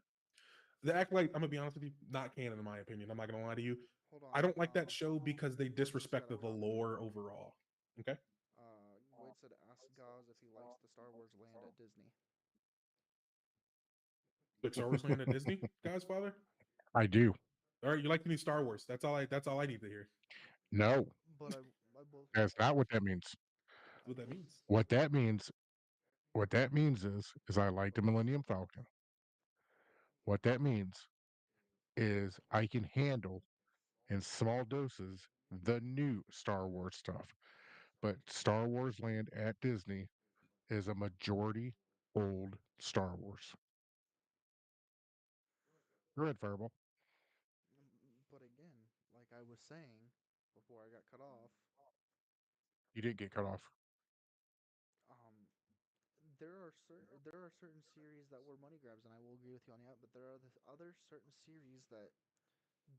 The Acolyte, I'm gonna be honest with you, not canon in my opinion. I'm not gonna lie to you. Hold I on. don't like that show because they Wait just got a disrespected the comment. lore overall. Okay. Wade said ask Gaz if he likes the Star Wars land at Disney. Like Star Wars Land at Disney, guys, father. I do. All right, you like the new Star Wars. That's all I need to hear. No, But I will that's not what that means. That's what that means. What that means, what that means is I like the Millennium Falcon. What that means is I can handle in small doses the new Star Wars stuff. But Star Wars Land at Disney is a majority old Star Wars. Go ahead, Fireball. But again, like I was saying before I got cut off, You didn't get cut off. um, there are certain series that were money grabs, and I will agree with you on that. But there are this other certain series that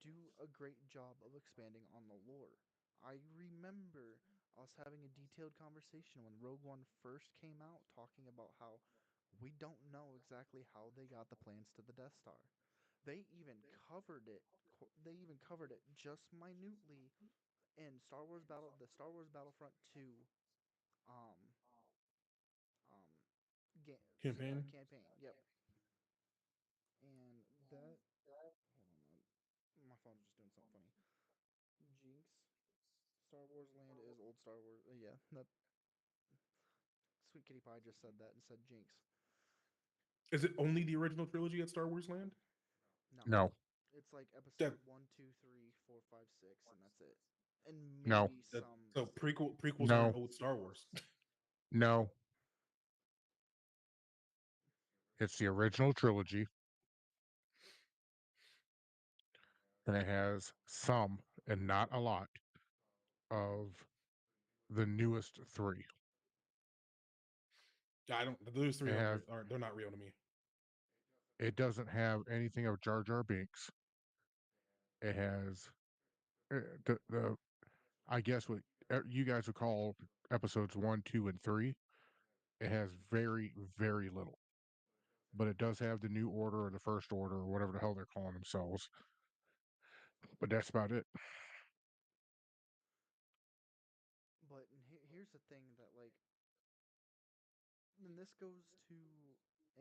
do a great job of expanding on the lore. I remember us having a detailed conversation when Rogue One first came out, talking about how we don't know exactly how they got the plans to the Death Star. They even covered it. They even covered it just minutely in the Star Wars Battlefront 2 um um Campaign. campaign. Yep. And that hold on, my phone's just doing something funny. Jinx. Star Wars Land is old Star Wars. Yeah, that Sweet Kitty Pie just said that and said Jinx. Is it only the original trilogy at Star Wars Land? No, No, it's like episode That one, 2, 3, 4, 5, 6, and that's it. And no, maybe that some. so prequels aren't no, old Star Wars. no. It's the original trilogy, and it has some, and not a lot, of the newest three. I don't. Those three It aren't has. real. Aren't they're not real to me. It doesn't have anything of Jar Jar Binks. It has the I guess what you guys would call episodes 1, 2, and 3. It has very, very little, but it does have the New Order or the First Order or whatever the hell they're calling themselves. But that's about it. But here's the thing that, like, and this goes to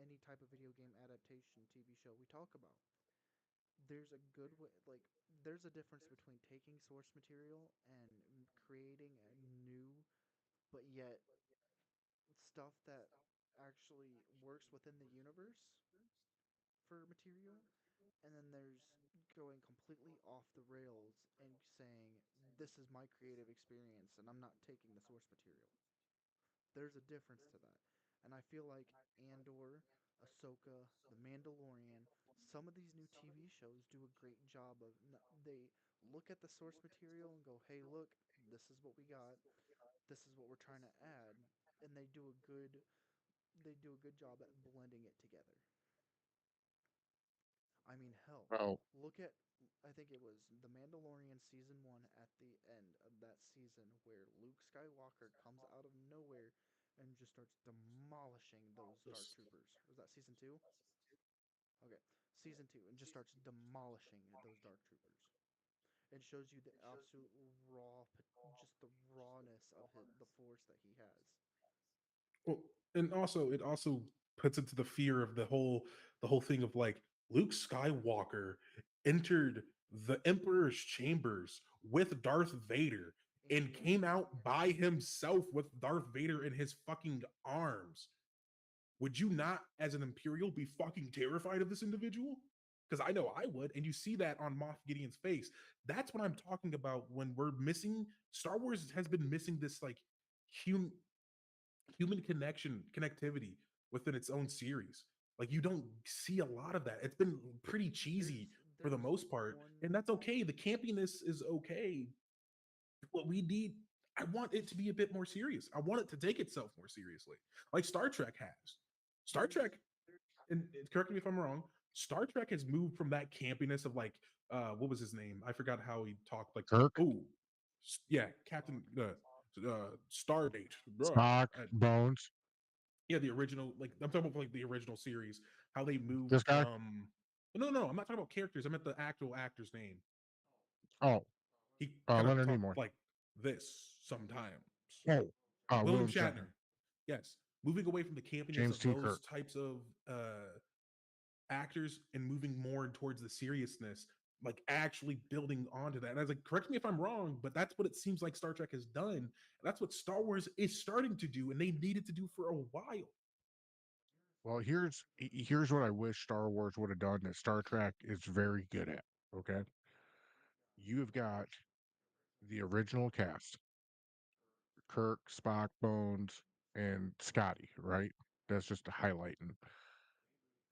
any type of video game adaptation TV show we talk about. There's a good way, like, there's a difference between taking source material and creating a new, but yet stuff that actually works within the universe for material, and then there's going completely off the rails and saying, this is my creative experience and I'm not taking the source material. There's a difference to that. And I feel like Andor, Ahsoka, The Mandalorian, some of these new TV shows do a great job of they look at the source material and go, "Hey, look, this is what we got. This is what we're trying to add." And they do a good job at blending it together. I mean, hell, Well, look at I think it was The Mandalorian season 1 at the end of that season where Luke Skywalker comes out of nowhere and just starts demolishing those dark Just troopers. Was that season 2? Okay. Season 2 and just starts demolishing those dark troopers. It shows you the absolute raw just the rawness of the force that he has. well, and also it also puts into the fear of the whole thing of like Luke Skywalker entered the Emperor's chambers with Darth Vader And and he was came out by himself with Darth Vader in his fucking arms. Would you not, as an Imperial, be fucking terrified of this individual? Because I know I would, and you see that on Moff Gideon's face. That's what I'm talking about when we're missing. Star Wars has been missing this like human human connectivity within its own series. Like you don't see a lot of that. It's been pretty cheesy for the there's most part, one and that's okay. The campiness is okay. What we need, I want it to be a bit more serious. I want it to take itself more seriously, like Star Trek has. Star there's Trek, and correct me if I'm wrong. Star Trek has moved from that campiness of like, what was his name? I forgot how he talked. Like, Kirk, oh, yeah, Captain Stardate. Spock, Bones, Yeah, the original, like I'm talking about like the original series, how they moved this guy. from. No, I'm not talking about characters. I meant the actual actor's name. Oh, He kind of Leonard talked Nimoy. like this sometimes. Oh, William William Shatner, Shatner. Yes, moving away from the campiness James of T. those Kirk. types of actors and moving more towards the seriousness, like actually building onto that. And I was like, correct me if I'm wrong, but that's what it seems like Star Trek has done. And that's what Star Wars is starting to do, and they needed to do for a while. Well, here's what I wish Star Wars would have done that Star Trek is very good at. Okay, you have got the original cast: Kirk, Spock, Bones, and Scotty. Right? That's just a highlighting.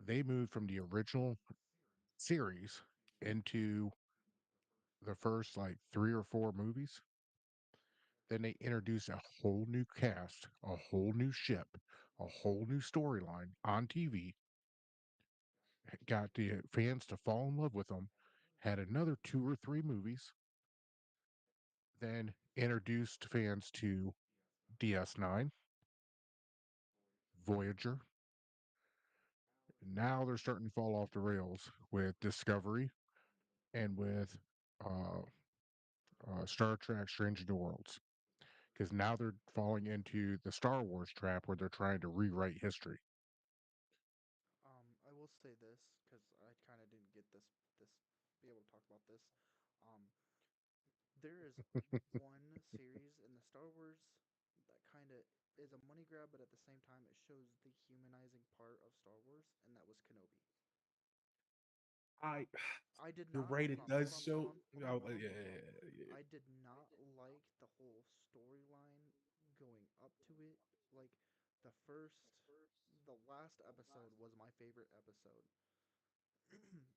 They moved from the original series into the first like 3 or 4 movies. Then they introduce a whole new cast, a whole new ship, a whole new storyline on TV, got the fans to fall in love with them, had another 2 or 3 movies, then introduced fans to DS9, Voyager. Now they're starting to fall off the rails with Discovery and with uh, Star Trek Strange New Worlds. Because now they're falling into the Star Wars trap where they're trying to rewrite history. I will say this because I kind of didn't get this be able to talk about this. Um, there is one series in the Star Wars that kind of is a money grab, but at the same time, it shows the humanizing part of Star Wars, and that was Kenobi. I I did You're not right. hold It on, hold does on, hold show. on, hold on, Oh, hold on, yeah, hold on. yeah, yeah. I did not like the whole storyline going up to it. Like the first, the last episode was my favorite episode.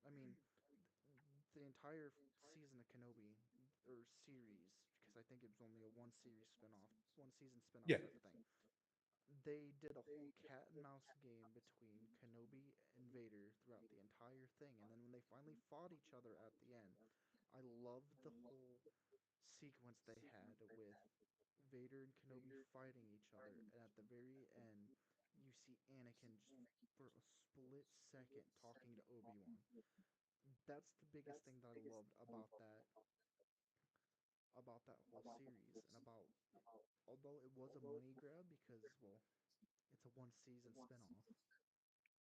I mean, the entire season of Kenobi or series, because I think it was only a one series spinoff, one season spinoff Yeah. type of thing. They did a whole cat and mouse game between Kenobi and Vader throughout the entire thing, and then when they finally fought each other at the end, I loved the whole sequence they had with Vader and Kenobi fighting each other, and at the very end, you see Anakin just for a split second talking to Obi Wan. That's the biggest thing that I loved about that whole series, and about although it was a money grab because well, it's a one season spinoff.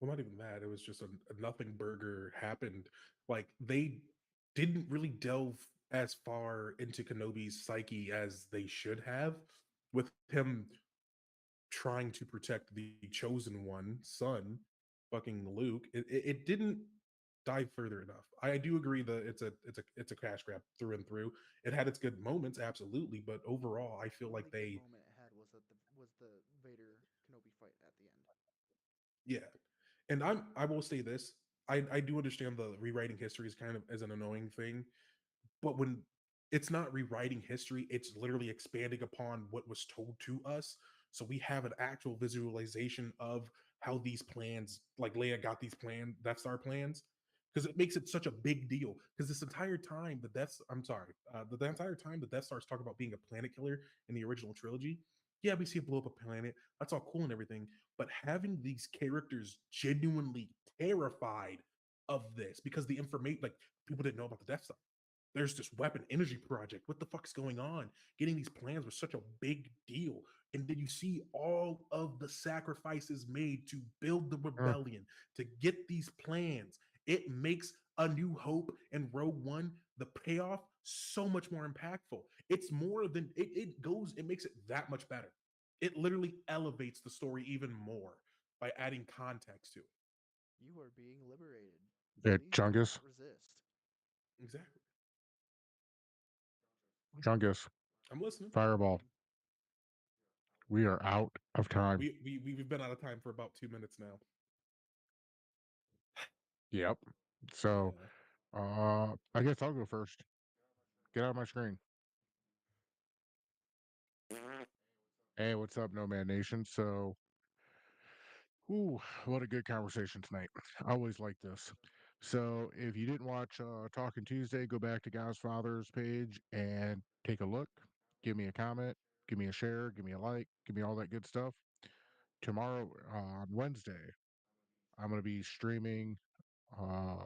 Well, not even that. It was just a nothing burger happened. Like they didn't really delve as far into Kenobi's psyche as they should have, with him trying to protect the chosen one son, fucking Luke. It didn't dive further enough. I do agree that it's a cash grab through and through. It had its good moments, absolutely, but overall, I The feel like only good they, moment it had was the Vader Kenobi fight at the end. yeah. And I will say this: I do understand the rewriting history is kind of as an annoying thing, but when it's not rewriting history, it's literally expanding upon what was told to us. So we have an actual visualization of how these plans, like Leia got these Death Star plans, because it makes it such a big deal. Because this entire time, I'm sorry, the entire time the Death Stars talk about being a planet killer in the original trilogy. Yeah, we see it blow up a planet. That's all cool and everything. But having these characters genuinely terrified of this because the information, like people didn't know about the Death Star, there's this weapon energy project. What the fuck's going on? Getting these plans was such a big deal. And then you see all of the sacrifices made to build the Mm. rebellion, to get these plans. It makes A New Hope and Rogue One, the payoff, so much more impactful. It's more than it makes it that much better. It literally elevates the story even more by adding context to it. You are being liberated. Yeah, Please do Chungus, not resist. Exactly. Chungus, I'm listening. Fireball. We are out of time. We've been out of time for about 2 minutes now. Yep. So, Yeah. I guess I'll go first. Get out of my screen. Hey, what's up, Nomad Nation? So, ooh, what a good conversation tonight. I always like this. So, if you didn't watch Talking Tuesday, go back to Godfather's page and take a look. Give me a comment, give me a share, give me a like, give me all that good stuff. Tomorrow, on Wednesday, I'm going to be streaming uh,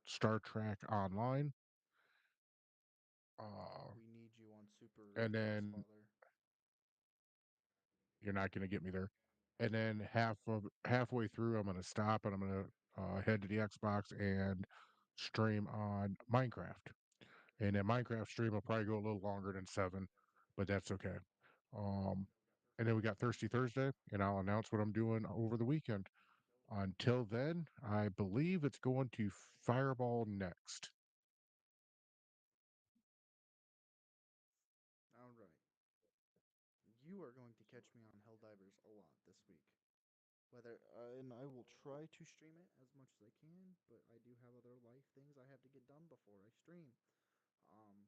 Star Trek Online. Uh, We need you on Super and then Godfather. you're not going to get me there. And then halfway through, I'm going to stop and I'm going to head to the Xbox and stream on Minecraft. And that Minecraft stream will probably go a little longer than 7, but that's okay. Um, and then we got Thirsty Thursday, and I'll announce what I'm doing over the weekend. Until then, I believe it's going to Fireball next. All right. You are going to catch me on Helldivers a lot this week. Whether and I will try to stream it as much as I can, but I do have other life things I have to get done before I stream. Um,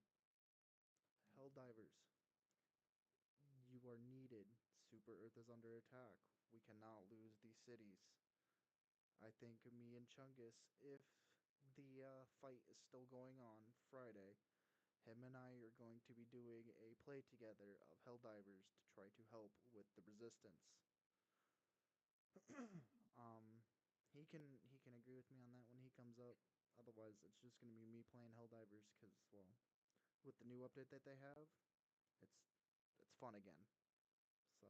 Helldivers, you are needed. Super Earth is under attack. We cannot lose these cities. I think me and Chungus, if the fight is still going on Friday, him and I are going to be doing a play together of Helldivers to try to help with the resistance. um, he can agree with me on that when he comes up. Otherwise, it's just gonna be me playing Helldivers because, well, with the new update that they have, it's it's fun again. So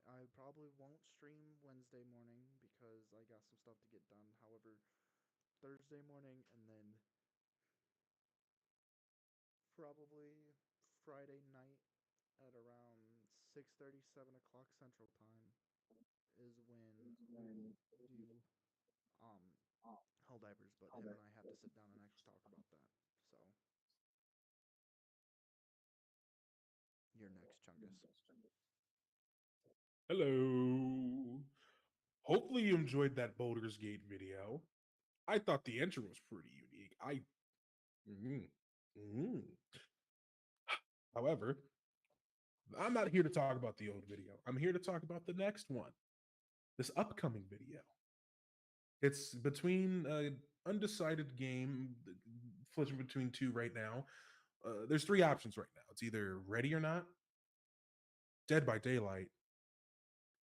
I probably won't stream Wednesday morning because I got some stuff to get done. However, Thursday morning and then probably Friday night at around 6:30, 7 o'clock Central Time is when we will do um Helldivers. But him and I have to sit down and actually talk about that. So you're next, Chungus. Hello. Hopefully you enjoyed that Baldur's Gate video. I thought the intro was pretty unique. Mm, mm. However, I'm not here to talk about the old video. I'm here to talk about the next one, this upcoming video. It's between undecided game, flipping between two right now. There's three options right now. It's either Ready or Not, Dead by Daylight,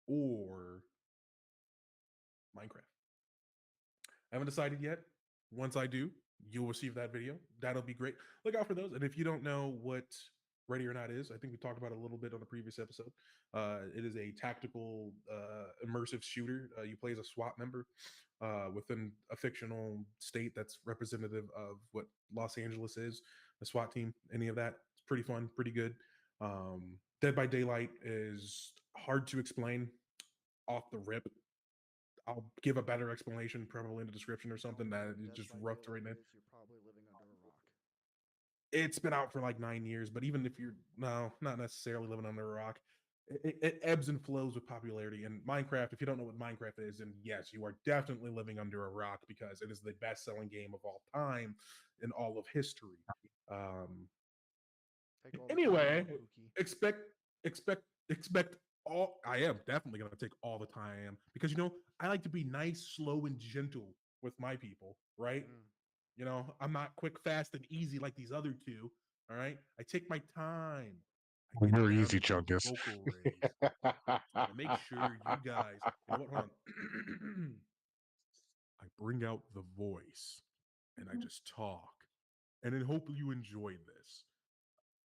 or Minecraft. I haven't decided yet. Once I do, you'll receive that video. That'll be great. Look out for those. And if you don't know what Ready or Not is, I think we talked about it a little bit on the previous episode. It is a tactical, immersive shooter. You play as a SWAT member within a fictional state that's representative of what Los Angeles is, a SWAT team, any of that. It's pretty fun, pretty good. Dead by Daylight is hard to explain off the rip. I'll give a better explanation probably in the description or something All I know that is Dead just by rough right Daylight now. is you're probably living under a rock. It's been out for like 9 years, but even if you're no, not necessarily living under a rock, it ebbs and flows with popularity. And Minecraft, if you don't know what Minecraft is, then yes, you are definitely living under a rock because it is the best-selling game of all time in all of history. Um, Take all the time anyway, out, Pookie. expect expect all. I am definitely going to take all the time I am because I like to be nice, slow, and gentle with my people, right? Mm. I'm not quick, fast, and easy like these other two. All right. I take my time. I Well, get you're down easy, into the Chungus. vocal raise. I make sure you guys, you know what? Hold on. I bring out the voice and I just talk. And then hopefully you enjoy this.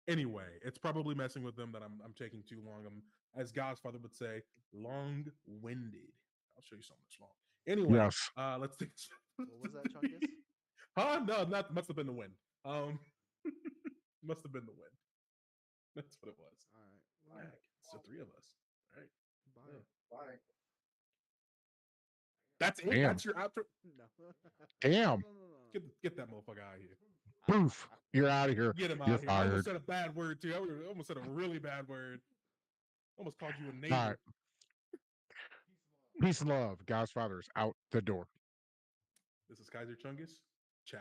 Anyway, it's probably messing with them that I'm taking too long. I'm, as God's father would say, long-winded. I'll show you something that's long. Anyway, Yes. let's think. What was that, Chungus? Huh? No, not must have been the wind. Um, must have been the wind. That's what it was. All right. Well, Heck, it's the three of us. All right. bye. Yeah. Bye. That's it. Damn. That's your outro. No. Damn. No. Get that motherfucker out of here. Poof. You're out of here. Get him out You're of here. I almost fired. said a bad word too. I almost said a really bad word. Almost called you a All right. neighbor. Peace and love. God's Father is out the door. This is Kaiser Chungus. Ciao.